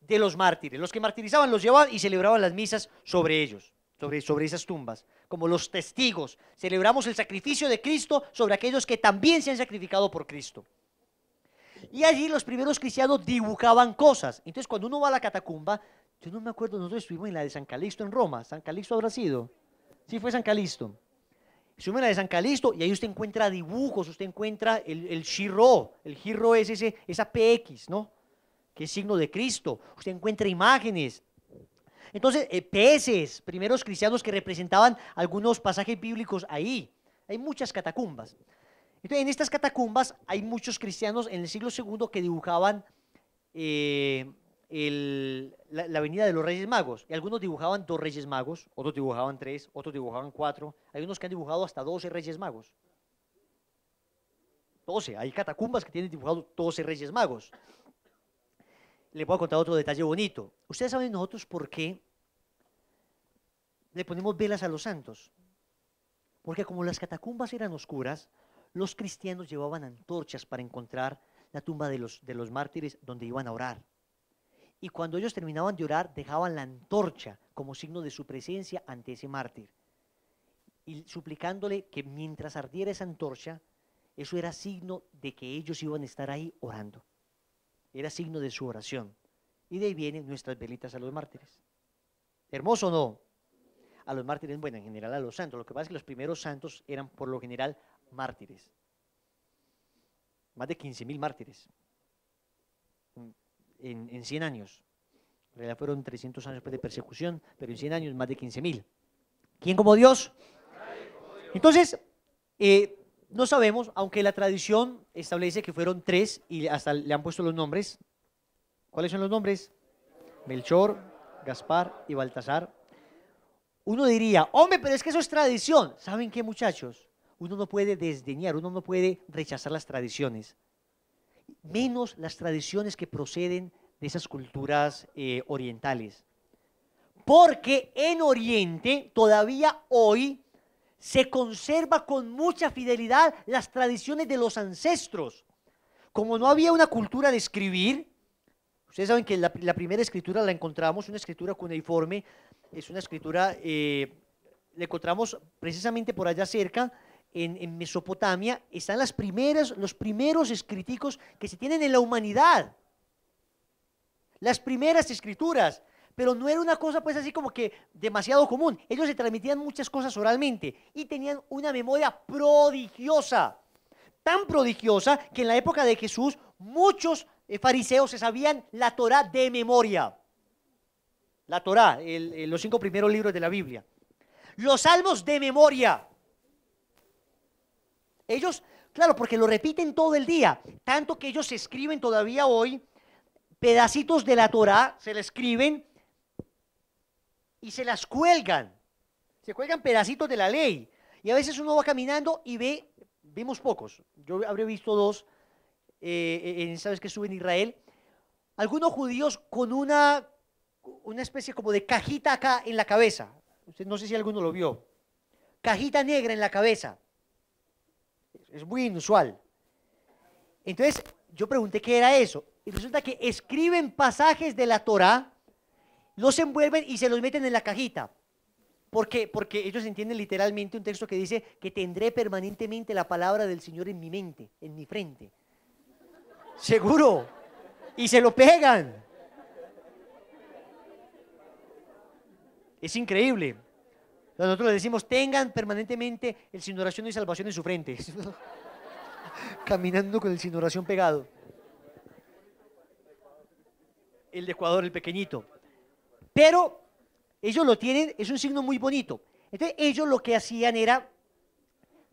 de los mártires. Los que martirizaban los llevaban y celebraban las misas sobre ellos, sobre esas tumbas, como los testigos. Celebramos el sacrificio de Cristo sobre aquellos que también se han sacrificado por Cristo. Y allí los primeros cristianos dibujaban cosas. Entonces, cuando uno va a la catacumba, yo no me acuerdo, nosotros estuvimos en la de San Calixto en Roma. ¿San Calixto habrá sido? Sí, fue San Calixto. Estuvimos en la de San Calixto y ahí usted encuentra dibujos, usted encuentra el shirro. El shirro es esa PX, ¿no? Que es signo de Cristo. Usted encuentra imágenes. Entonces, peces, primeros cristianos que representaban algunos pasajes bíblicos ahí. Hay muchas catacumbas. Entonces, en estas catacumbas hay muchos cristianos en el siglo II que dibujaban la venida de los Reyes Magos. Y algunos dibujaban 2 Reyes Magos, otros dibujaban 3, otros dibujaban 4. Hay unos que han dibujado hasta 12 Reyes Magos. 12, hay catacumbas que tienen dibujado 12 Reyes Magos. Les voy a contar otro detalle bonito. Ustedes saben nosotros por qué le ponemos velas a los santos. Porque como las catacumbas eran oscuras, los cristianos llevaban antorchas para encontrar la tumba de los mártires donde iban a orar. Y cuando ellos terminaban de orar, dejaban la antorcha como signo de su presencia ante ese mártir. Y suplicándole que mientras ardiera esa antorcha, eso era signo de que ellos iban a estar ahí orando. Era signo de su oración. Y de ahí vienen nuestras velitas a los mártires. ¿Hermoso o no? A los mártires, bueno, en general a los santos. Lo que pasa es que los primeros santos eran por lo general mártires. Más de 15.000 mártires. En 100 años. En realidad fueron 300 años de persecución, pero en 100 años más de 15.000. ¿Quién como Dios? Entonces, no sabemos, aunque la tradición establece que fueron 3 y hasta le han puesto los nombres. ¿Cuáles son los nombres? Melchor, Gaspar y Baltasar. Uno diría, hombre, pero es que eso es tradición. ¿Saben qué, muchachos? Uno no puede desdeñar, uno no puede rechazar las tradiciones. Menos las tradiciones que proceden de esas culturas orientales. Porque en Oriente, todavía hoy, se conserva con mucha fidelidad las tradiciones de los ancestros. Como no había una cultura de escribir, ustedes saben que la primera escritura la encontramos, una escritura cuneiforme, es una escritura, la encontramos precisamente por allá cerca, en Mesopotamia, están los primeros escriticos que se tienen en la humanidad. Las primeras escrituras. Pero no era una cosa pues así como que demasiado común. Ellos se transmitían muchas cosas oralmente y tenían una memoria prodigiosa. Tan prodigiosa que en la época de Jesús muchos fariseos se sabían la Torá de memoria. La Torá, los 5 primeros libros de la Biblia. Los salmos de memoria. Ellos Claro, porque lo repiten todo el día, tanto que ellos se escriben todavía hoy, pedacitos de la Torá, se la escriben y se las cuelgan. Se cuelgan pedacitos de la ley. Y a veces uno va caminando y vemos pocos. Yo habré visto dos, ¿sabes que estuve en Israel? Algunos judíos con una especie como de cajita acá en la cabeza. No sé si alguno lo vio. Cajita negra en la cabeza. Es muy inusual. Entonces, yo pregunté qué era eso. Y resulta que escriben pasajes de la Torá, los envuelven y se los meten en la cajita. ¿Por qué? Porque ellos entienden literalmente un texto que dice que tendré permanentemente la palabra del Señor en mi mente, en mi frente. Seguro. Y se lo pegan. Es increíble. Nosotros le decimos, tengan permanentemente el sin oración y salvación en su frente. Caminando con el sin oración pegado. El de Ecuador, el pequeñito. Pero ellos lo tienen, es un signo muy bonito. Entonces ellos lo que hacían era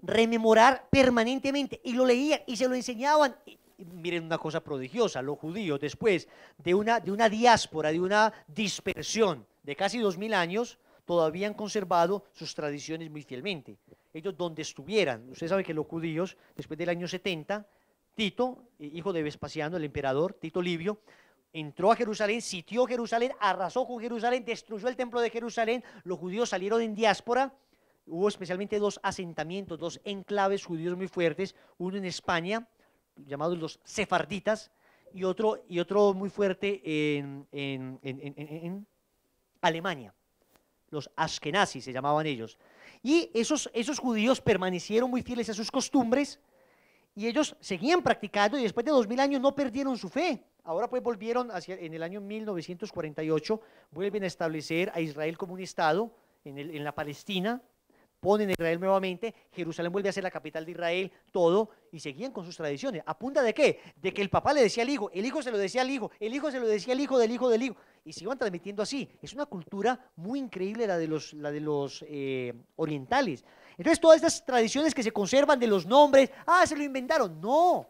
rememorar permanentemente y lo leían y se lo enseñaban. Y miren una cosa prodigiosa, los judíos después de una diáspora, de una dispersión de casi 2000 años, todavía han conservado sus tradiciones muy fielmente. Ellos donde estuvieran, usted sabe que los judíos, después del año 70, Tito, hijo de Vespasiano, el emperador, Tito Livio, entró a Jerusalén, sitió Jerusalén, arrasó con Jerusalén, destruyó el templo de Jerusalén, los judíos salieron en diáspora, hubo especialmente dos asentamientos, dos enclaves judíos muy fuertes, uno en España, llamados los sefarditas, y otro muy fuerte en Alemania, los ashkenazis se llamaban ellos. Y esos judíos permanecieron muy fieles a sus costumbres, y ellos seguían practicando, y después de 2000 años no perdieron su fe. Ahora pues volvieron, en el año 1948, vuelven a establecer a Israel como un estado en la Palestina, ponen a Israel nuevamente, Jerusalén vuelve a ser la capital de Israel, todo, y seguían con sus tradiciones. ¿A punta de qué? De que el papá le decía al hijo, el hijo se lo decía al hijo, el hijo se lo decía al hijo del hijo del hijo, y se iban transmitiendo así. Es una cultura muy increíble la de los orientales. Entonces todas estas tradiciones que se conservan de los nombres, se lo inventaron, no.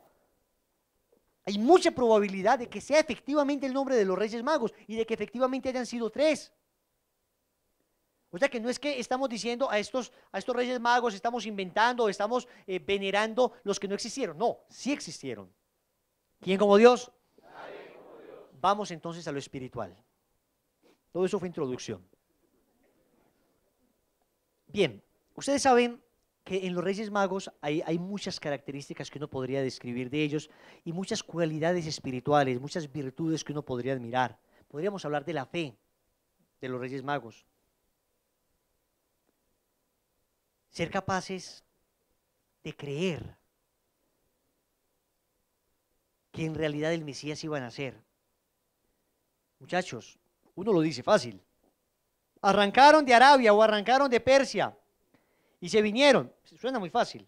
Hay mucha probabilidad de que sea efectivamente el nombre de los Reyes Magos y de que efectivamente hayan sido 3. O sea que no es que estamos diciendo a estos Reyes Magos, estamos inventando, estamos venerando los que no existieron. No, sí existieron. ¿Quién como Dios? Nadie como Dios. Vamos entonces a lo espiritual. Todo eso fue introducción. Bien, ustedes saben que en los Reyes Magos hay muchas características que uno podría describir de ellos y muchas cualidades espirituales, muchas virtudes que uno podría admirar. Podríamos hablar de la fe de los Reyes Magos. Ser capaces de creer que en realidad el Mesías iba a nacer. Muchachos, uno lo dice fácil. Arrancaron de Arabia o arrancaron de Persia y se vinieron. Suena muy fácil,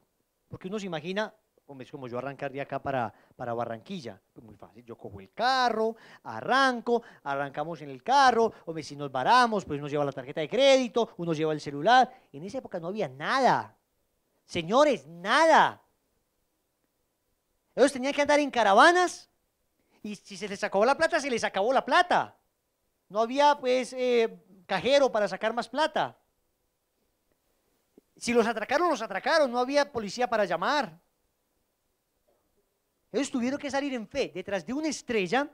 porque uno se imagina, hombre, es como yo arrancar de acá para Barranquilla. Pues muy fácil, yo cojo el carro, arrancamos en el carro, hombre, si nos varamos, pues uno lleva la tarjeta de crédito, uno lleva el celular. En esa época no había nada. Señores, nada. Ellos tenían que andar en caravanas y si se les acabó la plata, se les acabó la plata. No había, pues, cajero para sacar más plata. Si los atracaron, no había policía para llamar. Ellos tuvieron que salir en fe detrás de una estrella,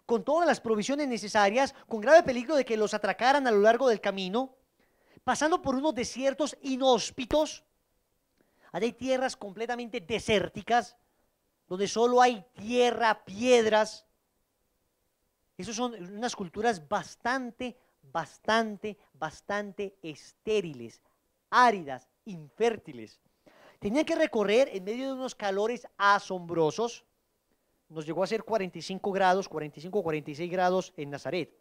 con todas las provisiones necesarias, con grave peligro de que los atracaran a lo largo del camino, pasando por unos desiertos inhóspitos. Hay tierras completamente desérticas, donde solo hay tierra, piedras. Esas son unas culturas bastante estériles, áridas, infértiles. Tenían que recorrer en medio de unos calores asombrosos. Nos llegó a ser 45 grados, 45 o 46 grados en Nazaret.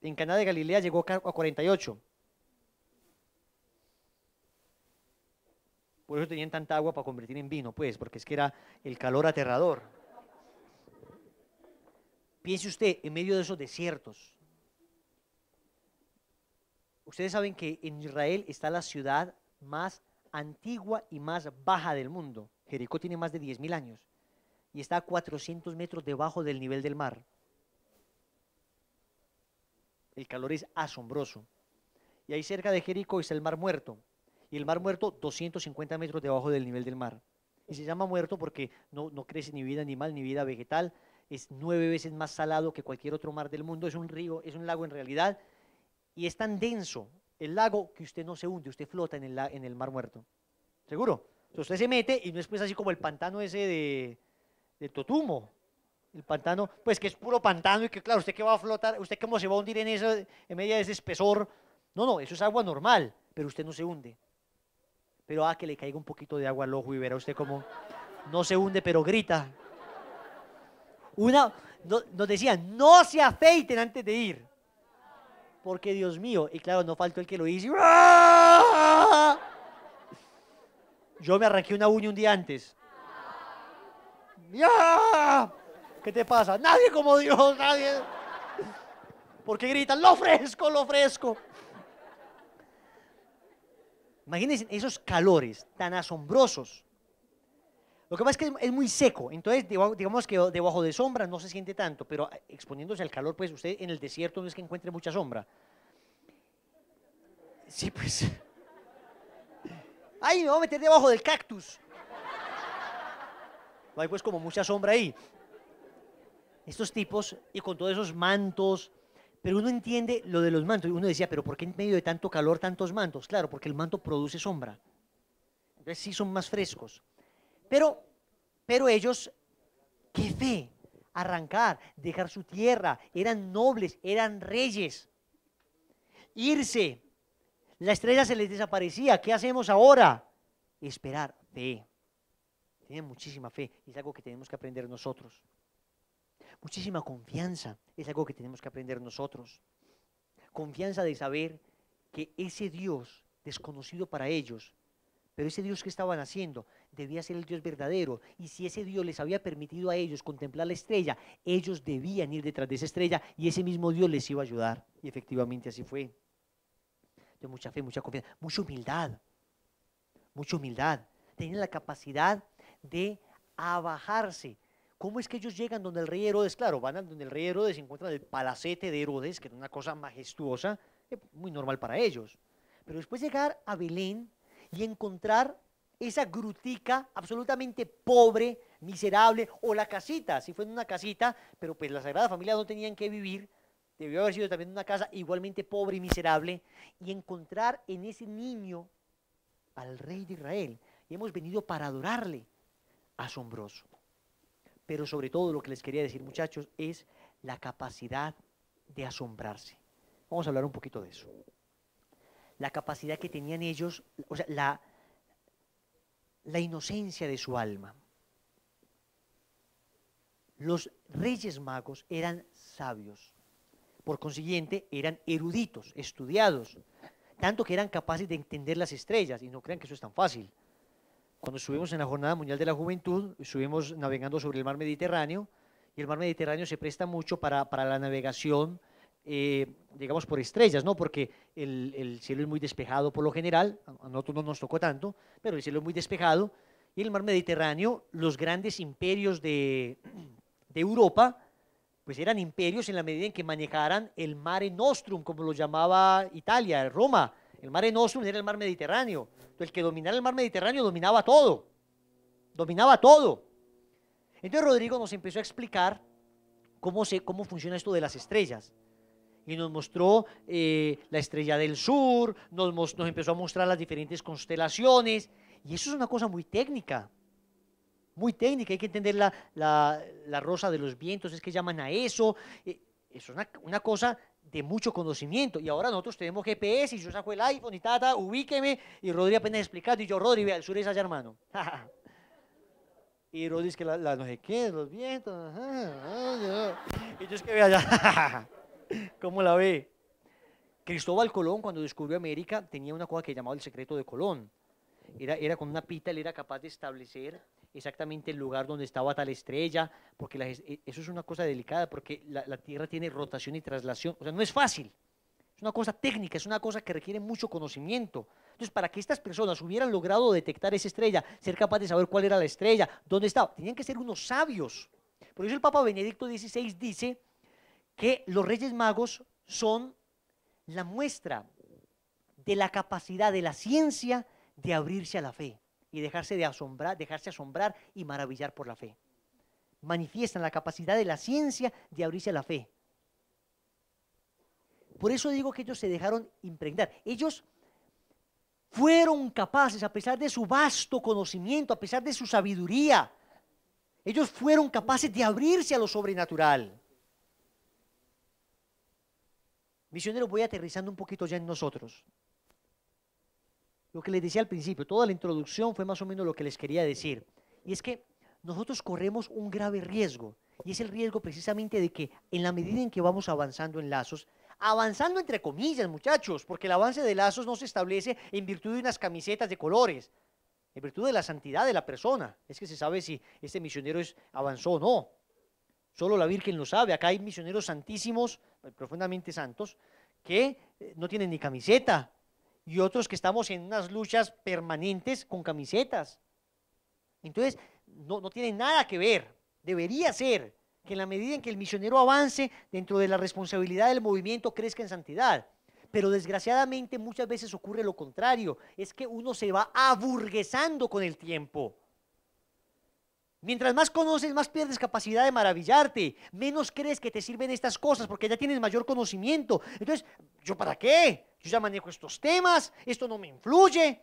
En Caná de Galilea llegó a 48. Por eso tenían tanta agua para convertir en vino, pues, porque es que era el calor aterrador. Piense usted, en medio de esos desiertos. Ustedes saben que en Israel está la ciudad más antigua y más baja del mundo. Jericó tiene más de 10.000 años y está a 400 metros debajo del nivel del mar. El calor es asombroso. Y ahí cerca de Jericó está el Mar Muerto. Y el Mar Muerto, 250 metros debajo del nivel del mar. Y se llama muerto porque no crece ni vida animal ni vida vegetal. Es 9 veces más salado que cualquier otro mar del mundo. Es un río, es un lago en realidad. Y es tan denso el lago que usted no se hunde, usted flota en el Mar Muerto. ¿Seguro? Entonces usted se mete y no es pues así como el pantano ese de Totumo. El pantano, pues que es puro pantano y que claro, usted que va a flotar, usted cómo se va a hundir en eso, en medio de ese espesor. No, eso es agua normal, pero usted no se hunde. Pero que le caiga un poquito de agua al ojo y verá usted cómo no se hunde, pero grita. Nos decían, no se afeiten antes de ir. Porque Dios mío, y claro, no faltó el que lo hizo. Yo me arranqué una uña un día antes. ¡Ya! ¿Qué te pasa? Nadie como Dios, nadie. Porque gritan, lo ofrezco, lo ofrezco. Imagínense esos calores tan asombrosos. Lo que pasa es que es muy seco, entonces digamos que debajo de sombra no se siente tanto, pero exponiéndose al calor, pues usted en el desierto no es que encuentre mucha sombra. Sí, pues. ¡Ay, me voy a meter debajo del cactus! No hay pues como mucha sombra ahí. Estos tipos, y con todos esos mantos, pero uno entiende lo de los mantos, y uno decía, pero ¿por qué en medio de tanto calor tantos mantos? Claro, porque el manto produce sombra. Entonces sí son más frescos. Pero ellos, qué fe, arrancar, dejar su tierra, eran nobles, eran reyes. Irse, la estrella se les desaparecía, ¿qué hacemos ahora? Esperar, fe. Tienen muchísima fe, y es algo que tenemos que aprender nosotros. Muchísima confianza, es algo que tenemos que aprender nosotros. Confianza de saber que ese Dios desconocido para ellos, pero ese Dios que estaban haciendo debía ser el Dios verdadero, y si ese Dios les había permitido a ellos contemplar la estrella, ellos debían ir detrás de esa estrella y ese mismo Dios les iba a ayudar, y efectivamente así fue. De mucha fe, mucha confianza, mucha humildad, tenían la capacidad de abajarse. ¿Cómo es que ellos llegan donde el rey Herodes? Claro, van a donde el rey Herodes, encuentran el palacete de Herodes, que era una cosa majestuosa, muy normal para ellos, pero después llegar a Belén y encontrar esa grutica absolutamente pobre, miserable, o la casita, si fue en una casita, pero pues la Sagrada Familia no tenían que vivir, debió haber sido también una casa igualmente pobre y miserable, y encontrar en ese niño al Rey de Israel, y hemos venido para adorarle, asombroso. Pero sobre todo lo que les quería decir, muchachos, es la capacidad de asombrarse. Vamos a hablar un poquito de eso. La capacidad que tenían ellos, o sea, la inocencia de su alma. Los reyes magos eran sabios, por consiguiente eran eruditos, estudiados, tanto que eran capaces de entender las estrellas, y no crean que eso es tan fácil. Cuando estuvimos en la Jornada Mundial de la Juventud, estuvimos navegando sobre el mar Mediterráneo, y el mar Mediterráneo se presta mucho para la navegación, digamos, por estrellas, ¿no? Porque el cielo es muy despejado por lo general, a nosotros no nos tocó tanto, pero el cielo es muy despejado, y en el mar Mediterráneo, los grandes imperios de Europa, pues eran imperios en la medida en que manejaran el Mare Nostrum, como lo llamaba Italia, Roma. El Mare Nostrum era el mar Mediterráneo. Entonces, el que dominara el mar Mediterráneo dominaba todo. Dominaba todo. Entonces, Rodrigo nos empezó a explicar cómo funciona esto de las estrellas. Y nos mostró la estrella del sur, nos empezó a mostrar las diferentes constelaciones. Y eso es una cosa muy técnica. Muy técnica, hay que entender la rosa de los vientos, es que llaman a eso. Eso es una cosa de mucho conocimiento, y ahora nosotros tenemos GPS, y yo saco el iPhone y ubíqueme, y Rodri apenas explicando, y yo, Rodri, vea, el sur es allá, hermano. Y Rodri es que no sé qué, los vientos, y yo es que vea allá, ¿cómo la ve? Cristóbal Colón, cuando descubrió América, tenía una cosa que llamaba el secreto de Colón. Era con una pita, él era capaz de establecer exactamente el lugar donde estaba tal estrella, porque eso es una cosa delicada, porque la Tierra tiene rotación y traslación, o sea, no es fácil, es una cosa técnica, es una cosa que requiere mucho conocimiento. Entonces, para que estas personas hubieran logrado detectar esa estrella, ser capaces de saber cuál era la estrella, dónde estaba, tenían que ser unos sabios. Por eso el Papa Benedicto XVI dice que los Reyes Magos son la muestra de la capacidad de la ciencia de abrirse a la fe y dejarse asombrar y maravillar por la fe. Manifiestan la capacidad de la ciencia de abrirse a la fe. Por eso digo que ellos se dejaron impregnar. Ellos fueron capaces, a pesar de su vasto conocimiento, a pesar de su sabiduría, ellos fueron capaces de abrirse a lo sobrenatural. Misioneros, voy aterrizando un poquito ya en nosotros. Lo que les decía al principio, toda la introducción fue más o menos lo que les quería decir. Y es que nosotros corremos un grave riesgo, y es el riesgo precisamente de que en la medida en que vamos avanzando en lazos, avanzando entre comillas, muchachos, porque el avance de lazos no se establece en virtud de unas camisetas de colores, en virtud de la santidad de la persona. Es que se sabe si este misionero avanzó o no. Solo la Virgen lo sabe. Acá hay misioneros santísimos, profundamente santos, que no tienen ni camiseta, y otros que estamos en unas luchas permanentes con camisetas. Entonces, no tiene nada que ver. Debería ser que en la medida en que el misionero avance dentro de la responsabilidad del movimiento, crezca en santidad. Pero desgraciadamente muchas veces ocurre lo contrario, es que uno se va aburguesando con el tiempo. Mientras más conoces, más pierdes capacidad de maravillarte, menos crees que te sirven estas cosas porque ya tienes mayor conocimiento. Entonces, ¿yo para qué? Yo ya manejo estos temas, esto no me influye.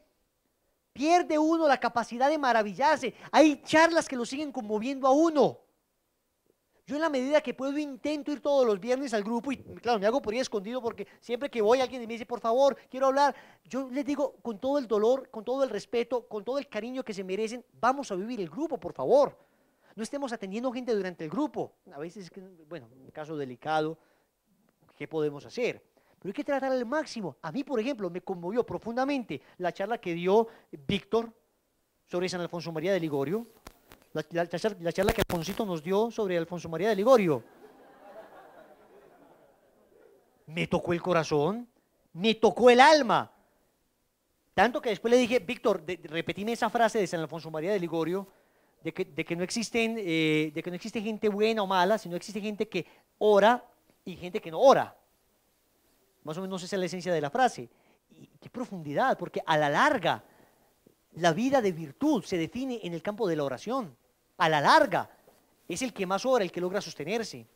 Pierde uno la capacidad de maravillarse. Hay charlas que lo siguen conmoviendo a uno. Yo en la medida que puedo intento ir todos los viernes al grupo y claro, me hago por ahí escondido porque siempre que voy alguien me dice, por favor, quiero hablar. Yo les digo con todo el dolor, con todo el respeto, con todo el cariño que se merecen, vamos a vivir el grupo, por favor. No estemos atendiendo gente durante el grupo. A veces, bueno, un caso delicado, ¿qué podemos hacer? Pero hay que tratar al máximo. A mí, por ejemplo, me conmovió profundamente la charla que dio Víctor sobre San Alfonso María de Ligorio. La charla que Alfonsito nos dio sobre Alfonso María de Ligorio. Me tocó el corazón, me tocó el alma. Tanto que después le dije, Víctor, repetime esa frase de San Alfonso María de Ligorio, de que no existe gente buena o mala, sino existe gente que ora y gente que no ora. Más o menos esa es la esencia de la frase. Y qué profundidad, porque a la larga, la vida de virtud se define en el campo de la oración. A la larga, es el que más ora, el que logra sostenerse.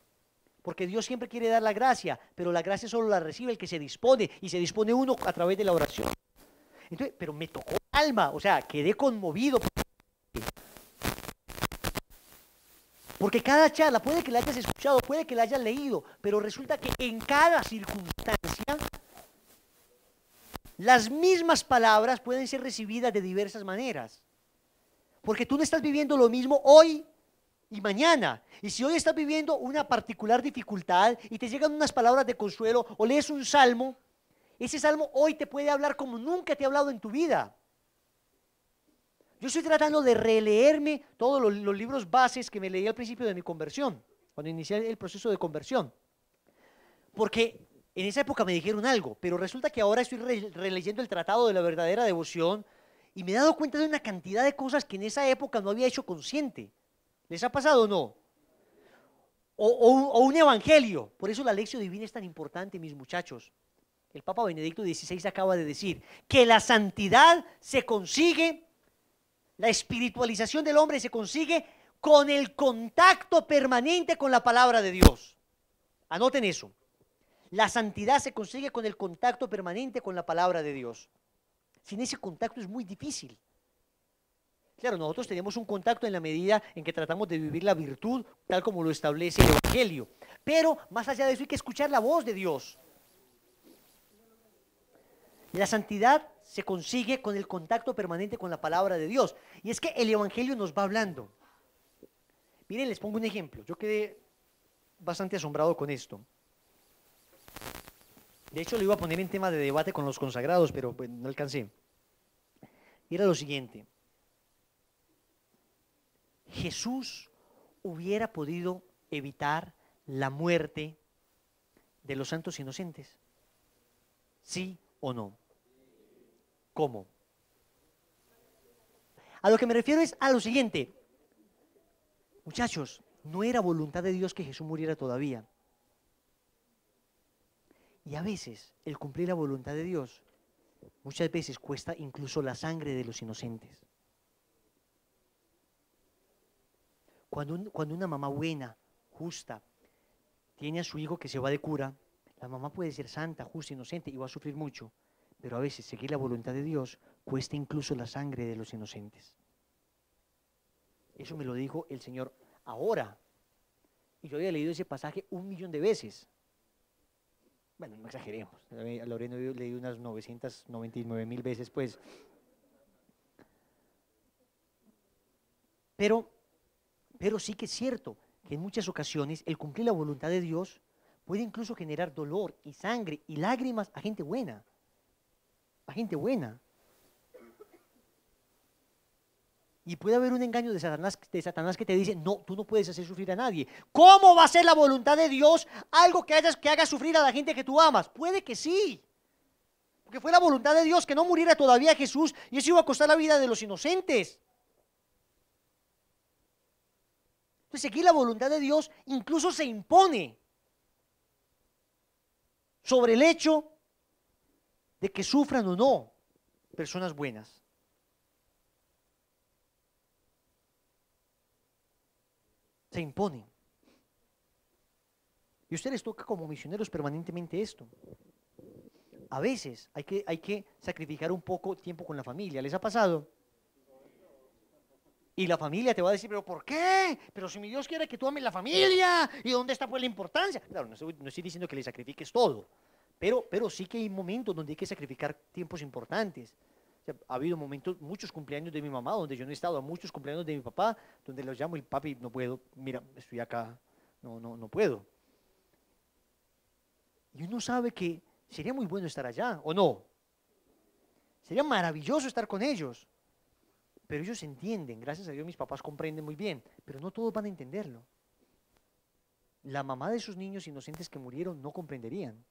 Porque Dios siempre quiere dar la gracia, pero la gracia solo la recibe el que se dispone, y se dispone uno a través de la oración. Entonces, pero me tocó el alma, o sea, quedé conmovido. Porque cada charla, puede que la hayas escuchado, puede que la hayas leído, pero resulta que en cada circunstancia, las mismas palabras pueden ser recibidas de diversas maneras. Porque tú no estás viviendo lo mismo hoy y mañana. Y si hoy estás viviendo una particular dificultad y te llegan unas palabras de consuelo o lees un salmo, ese salmo hoy te puede hablar como nunca te ha hablado en tu vida. Yo estoy tratando de releerme todos los libros bases que me leí al principio de mi conversión, cuando inicié el proceso de conversión. Porque en esa época me dijeron algo, pero resulta que ahora estoy releyendo el Tratado de la Verdadera Devoción y me he dado cuenta de una cantidad de cosas que en esa época no había hecho consciente. ¿Les ha pasado o no? O un evangelio. Por eso la lección divina es tan importante, mis muchachos. El Papa Benedicto XVI acaba de decir que la santidad se consigue, la espiritualización del hombre se consigue con el contacto permanente con la palabra de Dios. Anoten eso. La santidad se consigue con el contacto permanente con la palabra de Dios. Sin ese contacto es muy difícil. Claro, nosotros tenemos un contacto en la medida en que tratamos de vivir la virtud, tal como lo establece el Evangelio. Pero más allá de eso hay que escuchar la voz de Dios. La santidad se consigue con el contacto permanente con la palabra de Dios. Y es que el Evangelio nos va hablando. Miren, les pongo un ejemplo. Yo quedé bastante asombrado con esto. De hecho, lo iba a poner en tema de debate con los consagrados, pero pues, no alcancé. Y era lo siguiente. Jesús hubiera podido evitar la muerte de los santos inocentes. ¿Sí o no? ¿Cómo? A lo que me refiero es a lo siguiente. Muchachos, no era voluntad de Dios que Jesús muriera todavía. Y a veces el cumplir la voluntad de Dios, muchas veces cuesta incluso la sangre de los inocentes. Cuando una mamá buena, justa, tiene a su hijo que se va de cura, la mamá puede ser santa, justa, inocente y va a sufrir mucho, pero a veces seguir la voluntad de Dios cuesta incluso la sangre de los inocentes. Eso me lo dijo el Señor ahora. Y yo había leído ese pasaje 1.000.000 de veces. Bueno, no exageremos. Lo habré leído unas 999.000 veces, pues. Pero sí que es cierto que en muchas ocasiones el cumplir la voluntad de Dios puede incluso generar dolor y sangre y lágrimas a gente buena. A gente buena. Y puede haber un engaño de Satanás que te dice, no, tú no puedes hacer sufrir a nadie. ¿Cómo va a ser la voluntad de Dios algo que haga sufrir a la gente que tú amas? Puede que sí. Porque fue la voluntad de Dios que no muriera todavía Jesús y eso iba a costar la vida de los inocentes. Entonces, seguir la voluntad de Dios incluso se impone sobre el hecho de que sufran o no personas buenas. Se impone. Y a ustedes les toca como misioneros permanentemente esto. A veces hay que sacrificar un poco tiempo con la familia. ¿Les ha pasado? Y la familia te va a decir, ¿pero por qué? Pero si mi Dios quiere que tú ames la familia, ¿y dónde está pues la importancia? Claro, no estoy diciendo que le sacrifiques todo, pero sí que hay momentos donde hay que sacrificar tiempos importantes. O sea, ha habido momentos, muchos cumpleaños de mi mamá donde yo no he estado, muchos cumpleaños de mi papá, donde los llamo y papi, no puedo, mira, estoy acá, no puedo. Y uno sabe que sería muy bueno estar allá, ¿o no? Sería maravilloso estar con ellos. Pero ellos entienden, gracias a Dios mis papás comprenden muy bien, pero no todos van a entenderlo. La mamá de esos niños inocentes que murieron no comprenderían.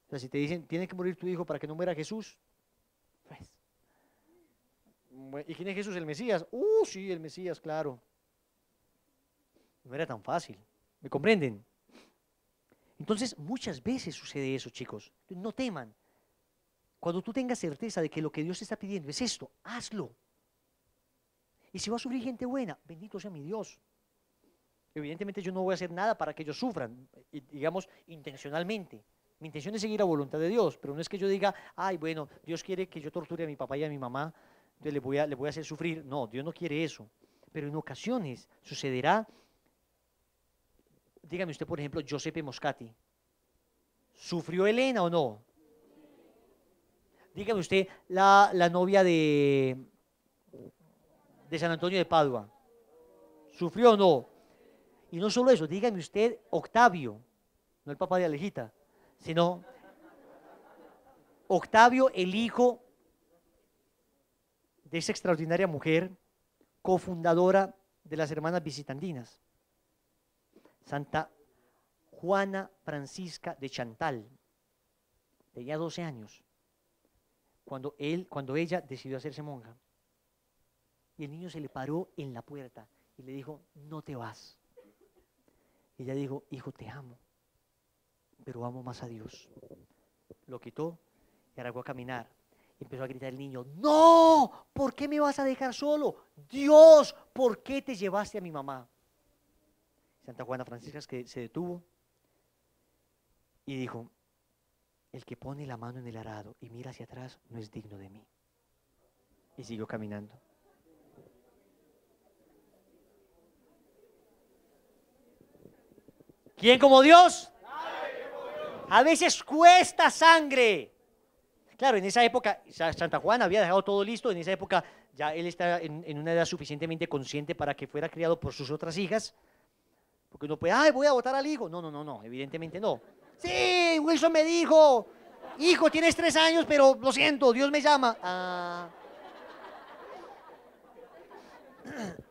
O sea, si te dicen, tiene que morir tu hijo para que no muera Jesús, pues, ¿y quién es Jesús? ¿El Mesías? Sí, el Mesías, claro. No era tan fácil, ¿me comprenden? Entonces, muchas veces sucede eso, chicos. No teman. Cuando tú tengas certeza de que lo que Dios te está pidiendo es esto, hazlo. Y si va a sufrir gente buena, bendito sea mi Dios. Evidentemente yo no voy a hacer nada para que ellos sufran, digamos, intencionalmente. Mi intención es seguir la voluntad de Dios, pero no es que yo diga, ay, bueno, Dios quiere que yo torture a mi papá y a mi mamá, entonces le voy a hacer sufrir. No, Dios no quiere eso. Pero en ocasiones sucederá, dígame usted, por ejemplo, Giuseppe Moscati. ¿Sufrió Elena o no? Dígame usted, la novia de San Antonio de Padua, ¿sufrió o no? Y no solo eso, dígame usted, Octavio, no el papá de Alejita, sino Octavio, el hijo de esa extraordinaria mujer, cofundadora de las Hermanas Visitandinas, Santa Juana Francisca de Chantal, tenía 12 años. Cuando ella decidió hacerse monja. Y el niño se le paró en la puerta y le dijo, no te vas. Y ella dijo, hijo, te amo, pero amo más a Dios. Lo quitó y arrancó a caminar. Y empezó a gritar el niño, no, ¿por qué me vas a dejar solo? Dios, ¿por qué te llevaste a mi mamá? Santa Juana Francisca que se detuvo y dijo, el que pone la mano en el arado y mira hacia atrás no es digno de mí. Y siguió caminando. ¿Quién como Dios? A veces cuesta sangre. Claro, en esa época, Santa Juana había dejado todo listo, en esa época ya él está en una edad suficientemente consciente para que fuera criado por sus otras hijas. Porque uno puede, ay, voy a votar al hijo. No, evidentemente no. Sí, Wilson me dijo, hijo, tienes 3 años, pero lo siento, Dios me llama.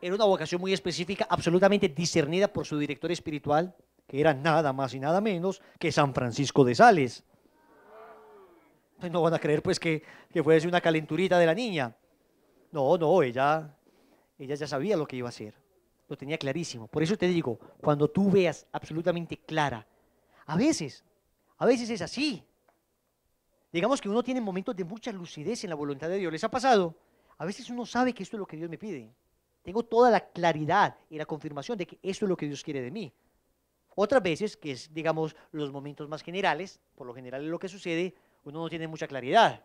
Era una vocación muy específica, absolutamente discernida por su director espiritual, que era nada más y nada menos que San Francisco de Sales. Pues no van a creer pues que fuese una calenturita de la niña. No, no, ella ya sabía lo que iba a hacer. Lo tenía clarísimo. Por eso te digo, cuando tú veas absolutamente clara, a veces es así. Digamos que uno tiene momentos de mucha lucidez en la voluntad de Dios. ¿Les ha pasado? A veces uno sabe que esto es lo que Dios me pide. Tengo toda la claridad y la confirmación de que esto es lo que Dios quiere de mí. Otras veces, que es, digamos, los momentos más generales, por lo general es lo que sucede, uno no tiene mucha claridad.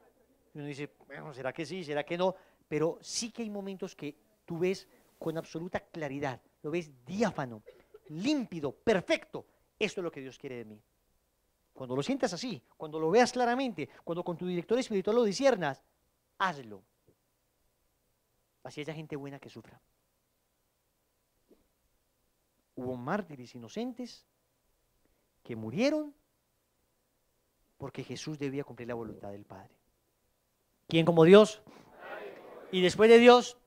Uno dice, bueno, ¿será que sí? ¿Será que no? Pero sí que hay momentos que tú ves con absoluta claridad, lo ves diáfano, límpido, perfecto. Esto es lo que Dios quiere de mí. Cuando lo sientas así, cuando lo veas claramente, cuando con tu director espiritual lo disiernas, hazlo. Así haya gente buena que sufra. Hubo mártires inocentes que murieron porque Jesús debía cumplir la voluntad del Padre. ¿Quién como Dios? Y después de Dios,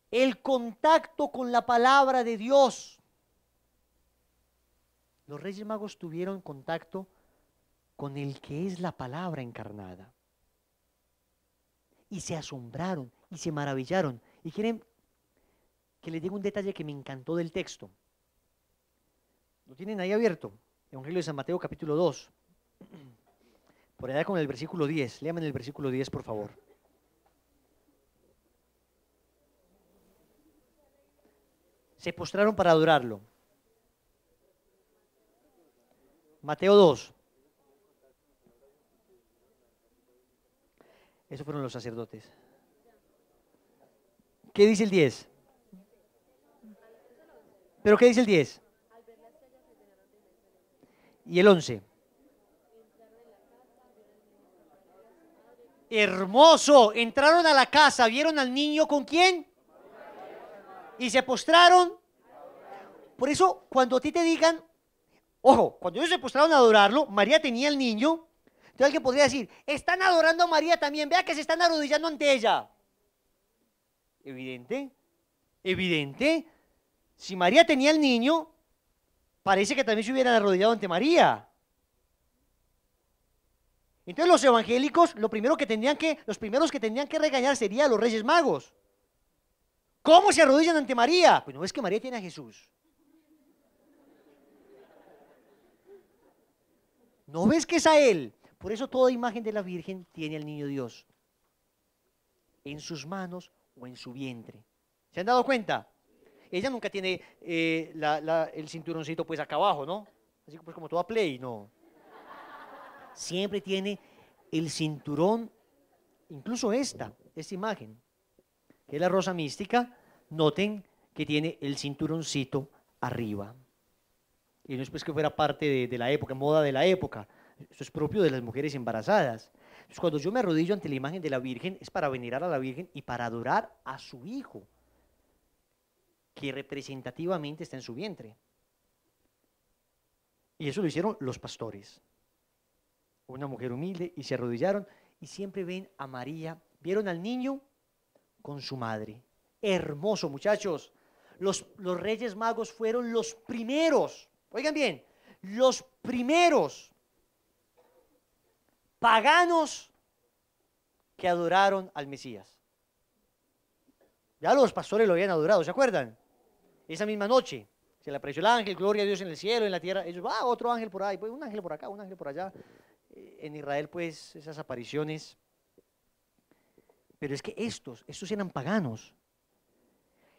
el contacto con la palabra de Dios. Los Reyes Magos tuvieron contacto con el que es la palabra encarnada. Y se asombraron y se maravillaron. Y quieren que les diga un detalle que me encantó del texto. ¿Lo tienen ahí abierto? Evangelio de San Mateo capítulo 2. Por allá con el versículo 10. Léame el versículo 10, por favor. Se postraron para adorarlo. Mateo 2. Esos fueron los sacerdotes. ¿Qué dice el 10? ¿Pero qué dice el 10? ¿Y el 11? Hermoso. Entraron a la casa, vieron al niño ¿con quién? Y se postraron. Por eso, cuando a ti te digan, ojo, cuando ellos se postraron a adorarlo, María tenía el niño. Entonces alguien podría decir, están adorando a María también, vea que se están arrodillando ante ella. Evidente, evidente. Si María tenía el niño, parece que también se hubieran arrodillado ante María. Entonces los evangélicos, los primeros que tendrían que regañar serían los Reyes Magos. ¿Cómo se arrodillan ante María? Pues no es que María tiene a Jesús. ¿No ves que es a Él? Por eso toda imagen de la Virgen tiene al niño Dios en sus manos o en su vientre. ¿Se han dado cuenta? Ella nunca tiene el cinturoncito pues acá abajo, ¿no? Así pues como toda Play, no. Siempre tiene el cinturón, incluso esta imagen, que es la rosa mística, noten que tiene el cinturoncito arriba. Y no es pues que fuera parte de la época, moda de la época. Esto es propio de las mujeres embarazadas. Entonces, cuando yo me arrodillo ante la imagen de la Virgen, es para venerar a la Virgen y para adorar a su hijo, que representativamente está en su vientre. Y eso lo hicieron los pastores. Una mujer humilde y se arrodillaron y siempre ven a María. Vieron al niño con su madre. Hermoso, muchachos. Los Reyes Magos fueron los primeros, oigan bien, los primeros paganos que adoraron al Mesías. Ya los pastores lo habían adorado, ¿se acuerdan? Esa misma noche se le apareció el ángel, gloria a Dios en el cielo, en la tierra. Ellos, otro ángel por ahí, pues un ángel por acá, un ángel por allá. En Israel, pues, esas apariciones. Pero es que estos eran paganos.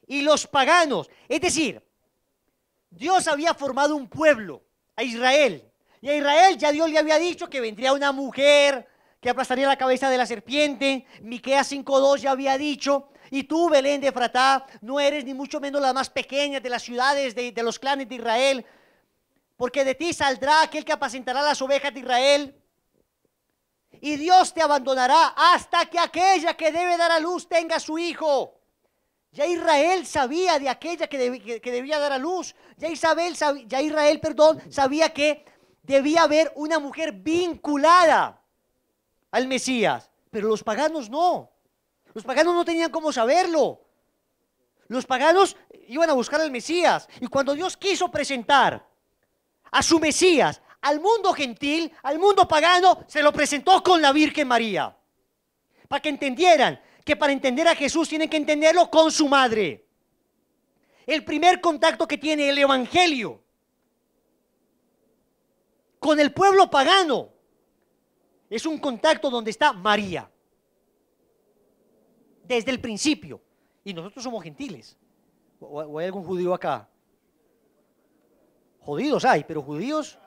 Y los paganos, es decir, Dios había formado un pueblo, a Israel. Y a Israel ya Dios le había dicho que vendría una mujer que aplastaría la cabeza de la serpiente. Miqueas 5:2 ya había dicho, y tú, Belén de Efratá, no eres ni mucho menos la más pequeña de las ciudades de los clanes de Israel, porque de ti saldrá aquel que apacentará las ovejas de Israel. Y Dios te abandonará hasta que aquella que debe dar a luz tenga su hijo. Ya Israel sabía de aquella que debía dar a luz. Ya Israel sabía que debía haber una mujer vinculada al Mesías. Pero los paganos no. Los paganos no tenían cómo saberlo. Los paganos iban a buscar al Mesías. Y cuando Dios quiso presentar a su Mesías al mundo gentil, al mundo pagano, se lo presentó con la Virgen María. Para que entendieran que para entender a Jesús tienen que entenderlo con su madre. El primer contacto que tiene el Evangelio con el pueblo pagano es un contacto donde está María. Desde el principio. Y nosotros somos gentiles. ¿O hay algún judío acá? Judíos hay, pero judíos...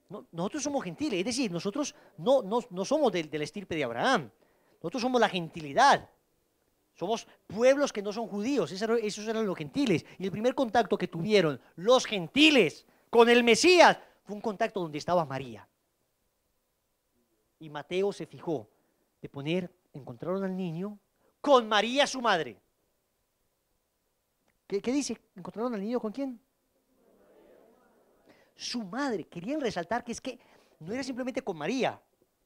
No, nosotros somos gentiles, es decir, nosotros no somos de la estirpe de Abraham. Nosotros somos la gentilidad. Somos pueblos que no son judíos, esos eran los gentiles. Y el primer contacto que tuvieron los gentiles con el Mesías fue un contacto donde estaba María. Y Mateo se fijó de encontraron al niño con María su madre. ¿Qué dice? ¿Encontraron al niño con quién? Su madre. Querían resaltar que es que no era simplemente con María,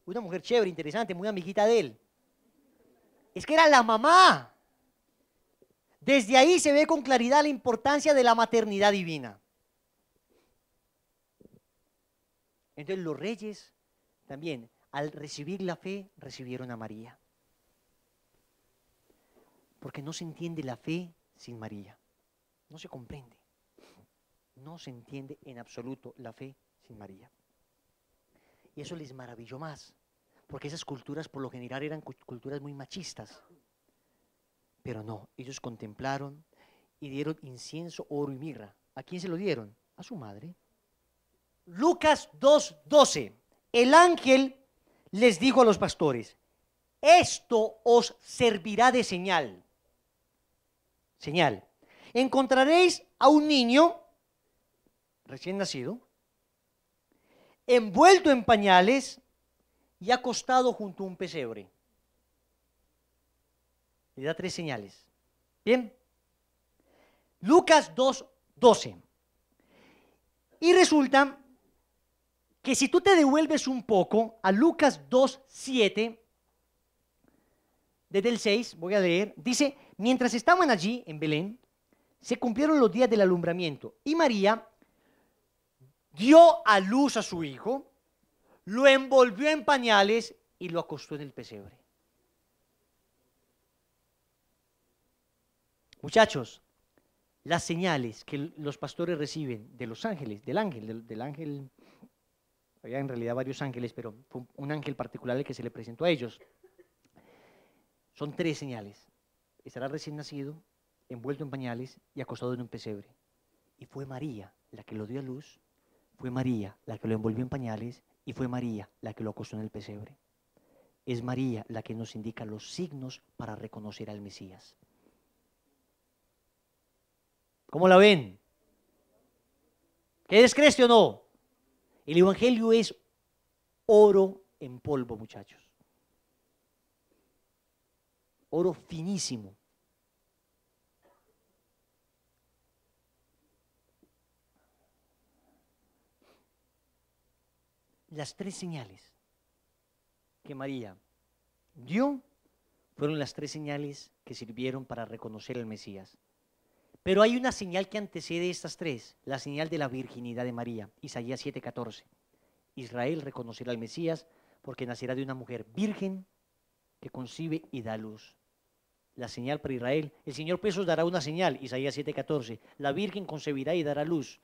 una mujer chévere, interesante, muy amiguita de él. Es que era la mamá. Desde ahí se ve con claridad la importancia de la maternidad divina. Entonces los reyes también, al recibir la fe, recibieron a María. Porque no se entiende la fe sin María. No se comprende. No se entiende en absoluto la fe sin María. Y eso les maravilló más, porque esas culturas por lo general eran culturas muy machistas. Pero no, ellos contemplaron y dieron incienso, oro y mirra. ¿A quién se lo dieron? A su madre. Lucas 2:12. El ángel les dijo a los pastores: esto os servirá de señal. Señal. Encontraréis a un niño recién nacido, envuelto en pañales y acostado junto a un pesebre. Le da 3 señales. Bien. Lucas 2:12. Y resulta que si tú te devuelves un poco a Lucas 2:7, desde el 6, voy a leer, dice: mientras estaban allí en Belén, se cumplieron los días del alumbramiento y María dio a luz a su hijo, lo envolvió en pañales y lo acostó en el pesebre. Muchachos, las señales que los pastores reciben de los ángeles, del ángel, había en realidad varios ángeles, pero fue un ángel particular el que se le presentó a ellos. Son 3 señales. Estará recién nacido, envuelto en pañales y acostado en un pesebre. Y fue María la que lo dio a luz, fue María la que lo envolvió en pañales y fue María la que lo acostó en el pesebre. Es María la que nos indica los signos para reconocer al Mesías. ¿Cómo la ven? ¿Qué descreste o no? El Evangelio es oro en polvo, muchachos. Oro finísimo. Las 3 señales que María dio fueron las 3 señales que sirvieron para reconocer al Mesías. Pero hay una señal que antecede estas 3, la señal de la virginidad de María, Isaías 7:14. Israel reconocerá al Mesías porque nacerá de una mujer virgen que concibe y da luz. La señal para Israel, el Señor pues os dará una señal, Isaías 7:14. La virgen concebirá y dará luz.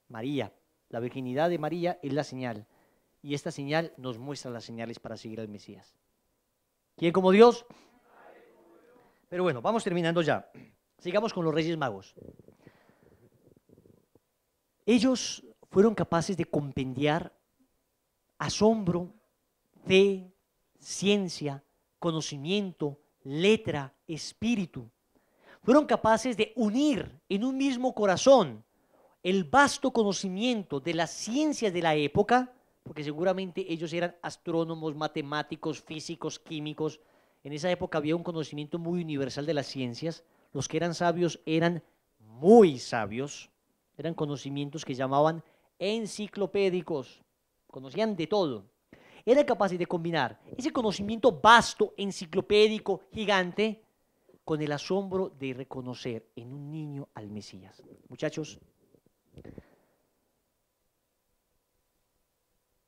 María, la virginidad de María es la señal. Y esta señal nos muestra las señales para seguir al Mesías. ¿Quién como Dios? Pero bueno, vamos terminando ya. Sigamos con los Reyes Magos. Ellos fueron capaces de compendiar asombro, fe, ciencia, conocimiento, letra, espíritu. Fueron capaces de unir en un mismo corazón el vasto conocimiento de las ciencias de la época, porque seguramente ellos eran astrónomos, matemáticos, físicos, químicos. En esa época había un conocimiento muy universal de las ciencias. Los que eran sabios eran muy sabios, eran conocimientos que llamaban enciclopédicos, conocían de todo. Eran capaces de combinar ese conocimiento vasto, enciclopédico, gigante, con el asombro de reconocer en un niño al Mesías. Muchachos,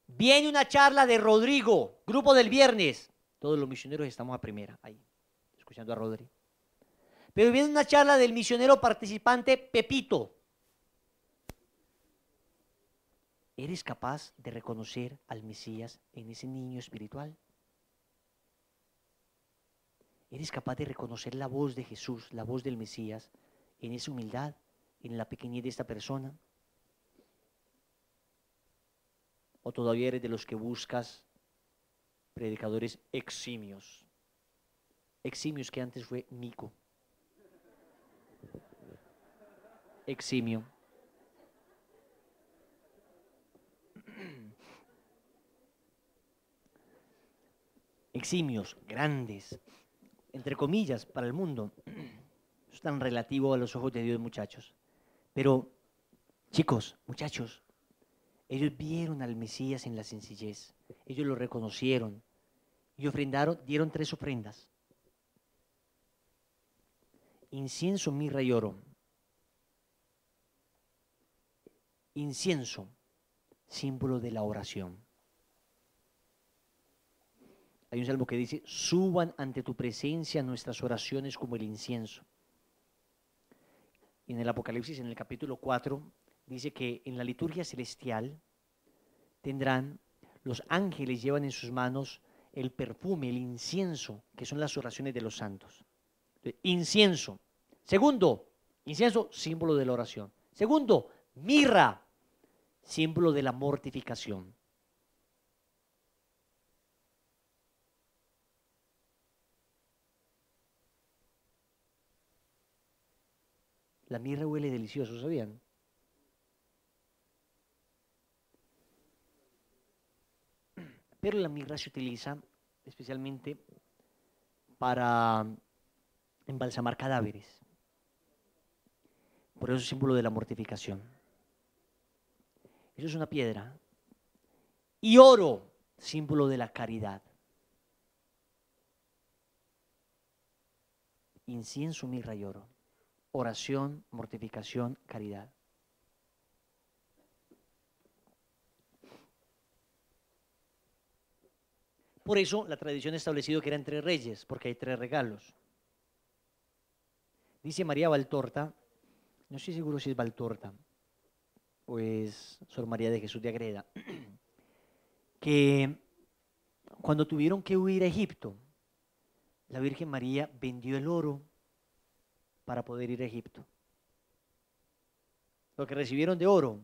Viene una charla de Rodrigo, grupo del viernes. Todos los misioneros estamos a primera, ahí, escuchando a Rodrigo. Pero viene una charla del misionero participante Pepito. ¿Eres capaz de reconocer al Mesías en ese niño espiritual? ¿Eres capaz de reconocer la voz de Jesús, la voz del Mesías, en esa humildad, en la pequeñez de esta persona? ¿O todavía eres de los que buscas predicadores eximios? Eximios que antes fue mico. Eximio. Eximios, grandes, entre comillas, para el mundo. Es tan relativo a los ojos de Dios, muchachos. Pero, chicos, muchachos, ellos vieron al Mesías en la sencillez. Ellos lo reconocieron y ofrendaron, dieron 3 ofrendas. Incienso, mirra y oro. Incienso, símbolo de la oración. Hay un salmo que dice, suban ante tu presencia nuestras oraciones como el incienso. Y en el Apocalipsis, en el capítulo 4, dice que en la liturgia celestial tendrán, los ángeles llevan en sus manos el perfume, el incienso, que son las oraciones de los santos. Entonces, incienso. Segundo, incienso, símbolo de la oración. Segundo, mirra, símbolo de la mortificación. La mirra huele delicioso, ¿sabían? Pero la mirra se utiliza especialmente para embalsamar cadáveres. Por eso es símbolo de la mortificación. Eso es una piedra. Y oro, símbolo de la caridad. Incienso, mirra y oro. Oración, mortificación, caridad. Por eso la tradición ha establecido que eran 3 reyes, porque hay 3 regalos. Dice María Valtorta, no estoy seguro si es Valtorta o es Sor María de Jesús de Agreda, que cuando tuvieron que huir a Egipto, la Virgen María vendió el oro para poder ir a Egipto. Lo que recibieron de oro,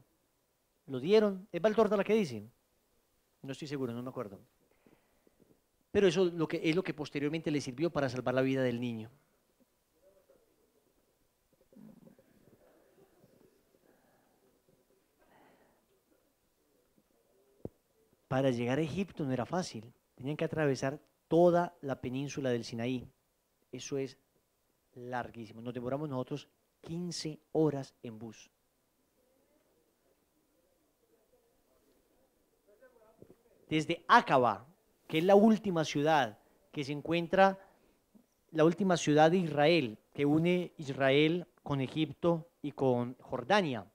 lo dieron. ¿Es Valtorta la que dice? No estoy seguro, no me acuerdo. Pero eso es lo que posteriormente le sirvió para salvar la vida del niño. Para llegar a Egipto no era fácil. Tenían que atravesar toda la península del Sinaí. Eso es larguísimo. Nos demoramos nosotros 15 horas en bus. Desde Acaba, que es la última ciudad que se encuentra, la última ciudad de Israel, que une Israel con Egipto y con Jordania.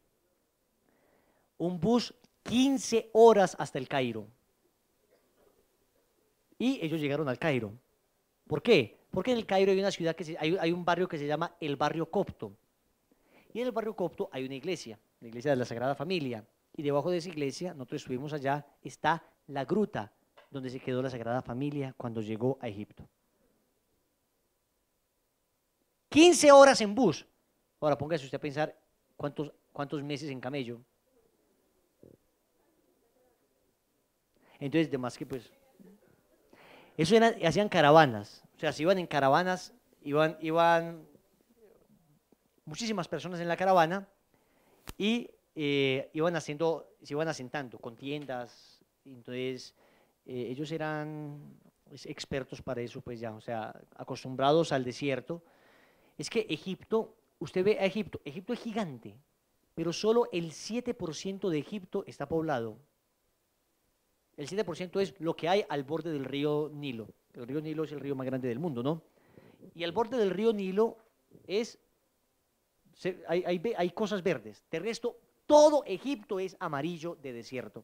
Un bus 15 horas hasta el Cairo. Y ellos llegaron al Cairo. ¿Por qué? Porque en el Cairo hay una ciudad hay un barrio que se llama el barrio copto. Y en el barrio copto hay una iglesia, la iglesia de la Sagrada Familia. Y debajo de esa iglesia, nosotros estuvimos allá, está la gruta donde se quedó la Sagrada Familia cuando llegó a Egipto. 15 horas en bus. Ahora póngase usted a pensar cuántos meses en camello. Entonces, además que pues, eso hacían caravanas. O sea, se iban en caravanas, iban muchísimas personas en la caravana y se iban asentando con tiendas. Entonces, ellos eran expertos para eso, pues ya, o sea, acostumbrados al desierto. Es que Egipto, usted ve a Egipto, Egipto es gigante, pero solo el 7% de Egipto está poblado. El 7% es lo que hay al borde del río Nilo. El río Nilo es el río más grande del mundo, ¿no? Y al borde del río Nilo hay cosas verdes. De resto, Todo Egipto es amarillo de desierto.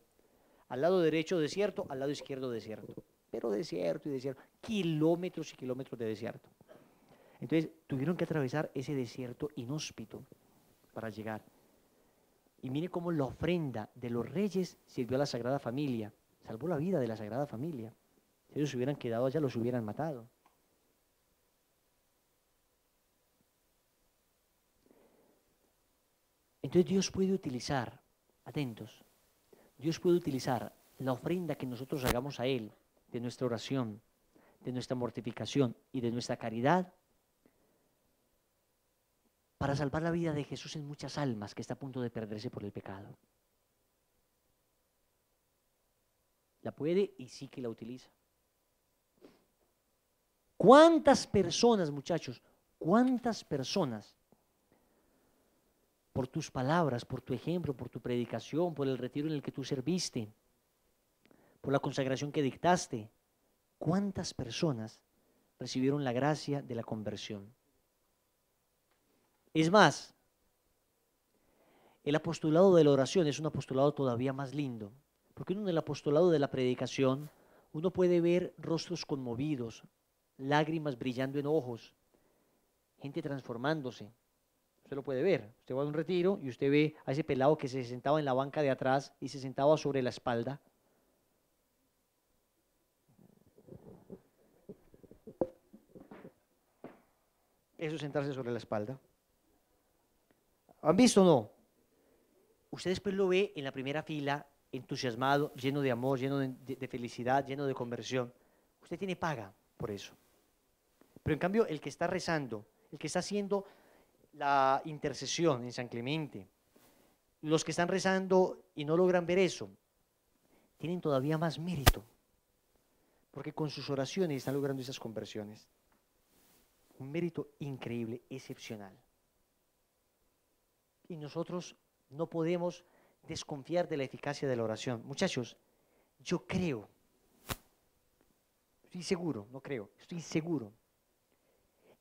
Al lado derecho desierto, al lado izquierdo desierto. Pero desierto y desierto. Kilómetros y kilómetros de desierto. Entonces tuvieron que atravesar ese desierto inhóspito para llegar. Y mire cómo la ofrenda de los reyes sirvió a la Sagrada Familia. Salvó la vida de la Sagrada Familia. Si ellos se hubieran quedado allá, los hubieran matado. Entonces Dios puede utilizar, atentos, Dios puede utilizar la ofrenda que nosotros hagamos a Él, de nuestra oración, de nuestra mortificación y de nuestra caridad, para salvar la vida de Jesús en muchas almas que está a punto de perderse por el pecado. La puede y sí que la utiliza. ¿Cuántas personas, muchachos, cuántas personas, por tus palabras, por tu ejemplo, por tu predicación, por el retiro en el que tú serviste, por la consagración que dictaste, cuántas personas recibieron la gracia de la conversión? Es más, el apostolado de la oración es un apostolado todavía más lindo, porque uno en el apostolado de la predicación, uno puede ver rostros conmovidos, lágrimas brillando en ojos, gente transformándose. Usted lo puede ver. Usted va a un retiro y usted ve a ese pelado que se sentaba en la banca de atrás y se sentaba sobre la espalda. Eso es sentarse sobre la espalda. ¿Han visto o no? Usted después lo ve en la primera fila, entusiasmado, lleno de amor, lleno de felicidad, lleno de conversión. Usted tiene paga por eso. Pero en cambio, el que está rezando, el que está haciendo la intercesión en San Clemente, los que están rezando y no logran ver eso, tienen todavía más mérito, porque con sus oraciones están logrando esas conversiones. Un mérito increíble, excepcional. Y nosotros no podemos desconfiar de la eficacia de la oración. Muchachos, yo creo, estoy seguro, no creo, estoy seguro,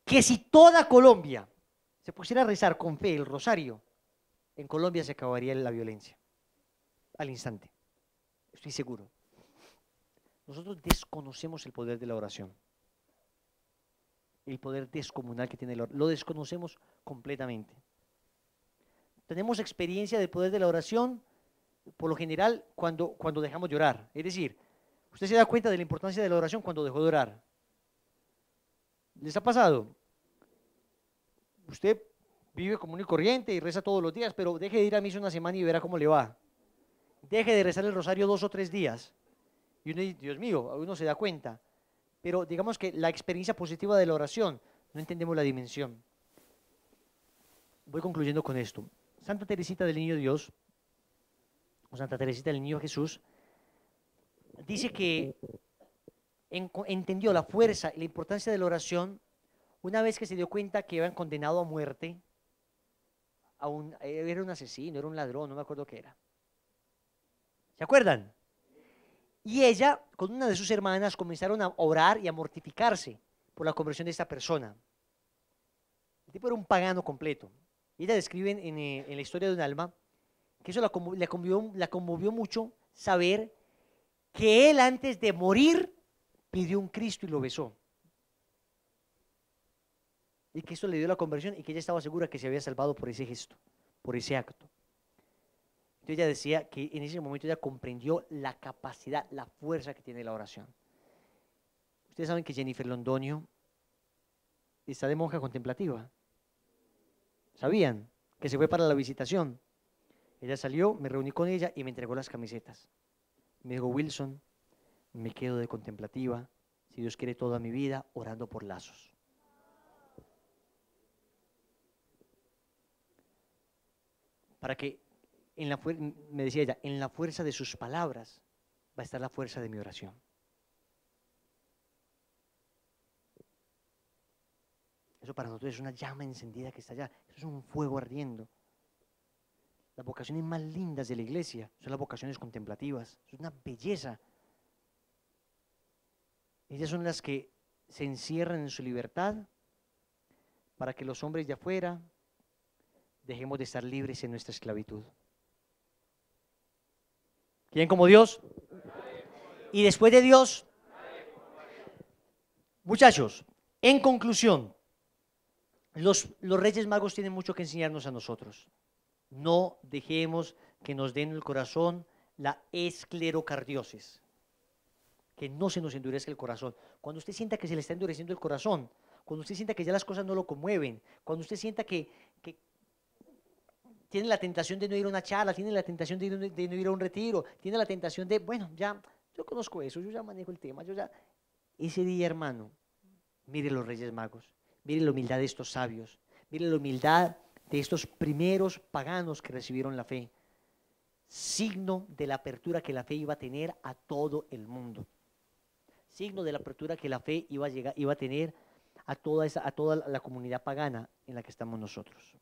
que si toda Colombia se pusiera a rezar con fe el rosario, en Colombia se acabaría la violencia, al instante. Estoy seguro. Nosotros desconocemos el poder de la oración, el poder descomunal que tiene la oración. Lo desconocemos completamente. Tenemos experiencia del poder de la oración, por lo general, cuando dejamos de orar. Es decir, usted se da cuenta de la importancia de la oración cuando dejó de orar. ¿Les ha pasado? Usted vive común y corriente y reza todos los días, pero deje de ir a misa una semana y verá cómo le va. Deje de rezar el rosario 2 o 3 días. Y uno dice, Dios mío, uno se da cuenta. Pero digamos que la experiencia positiva de la oración, no entendemos la dimensión. Voy concluyendo con esto. Santa Teresita del Niño Dios, o Santa Teresita del Niño Jesús, dice que entendió la fuerza y la importancia de la oración una vez que se dio cuenta que habían condenado a muerte era un asesino, era un ladrón, no me acuerdo qué era. ¿Se acuerdan? Y ella, con una de sus hermanas, comenzaron a orar y a mortificarse por la conversión de esta persona. El tipo era un pagano completo. Y ella describe en la historia de un alma que eso la conmovió mucho saber que él antes de morir pidió un Cristo y lo besó. Y que eso le dio la conversión y que ella estaba segura que se había salvado por ese gesto, por ese acto. Entonces ella decía que en ese momento ella comprendió la capacidad, la fuerza que tiene la oración. Ustedes saben que Jennifer Londoño está de monja contemplativa. ¿Sabían? Que se fue para la visitación. Ella salió, me reuní con ella y me entregó las camisetas. Me dijo, Wilson, me quedo de contemplativa, si Dios quiere, toda mi vida orando por lazos. Para que, me decía ella, en la fuerza de sus palabras va a estar la fuerza de mi oración. Eso para nosotros es una llama encendida que está allá. Eso es un fuego ardiendo. Las vocaciones más lindas de la iglesia son las vocaciones contemplativas. Es una belleza. Ellas son las que se encierran en su libertad para que los hombres de afuera dejemos de estar libres en nuestra esclavitud. ¿Quién como Dios? Y después de Dios, muchachos, en conclusión, los Reyes Magos tienen mucho que enseñarnos a nosotros. No dejemos que nos den en el corazón la esclerocardiosis, que no se nos endurezca el corazón. Cuando usted sienta que se le está endureciendo el corazón, cuando usted sienta que ya las cosas no lo conmueven, cuando usted sienta que tiene la tentación de no ir a una charla, tiene la tentación de no ir a un retiro, tiene la tentación de, bueno, ya, yo conozco eso, yo ya manejo el tema, yo ya... Ese día, hermano, mire los Reyes Magos, mire la humildad de estos sabios, mire la humildad de estos primeros paganos que recibieron la fe, signo de la apertura que la fe iba a tener a todo el mundo, signo de la apertura que la fe iba a tener a toda la comunidad pagana en la que estamos nosotros.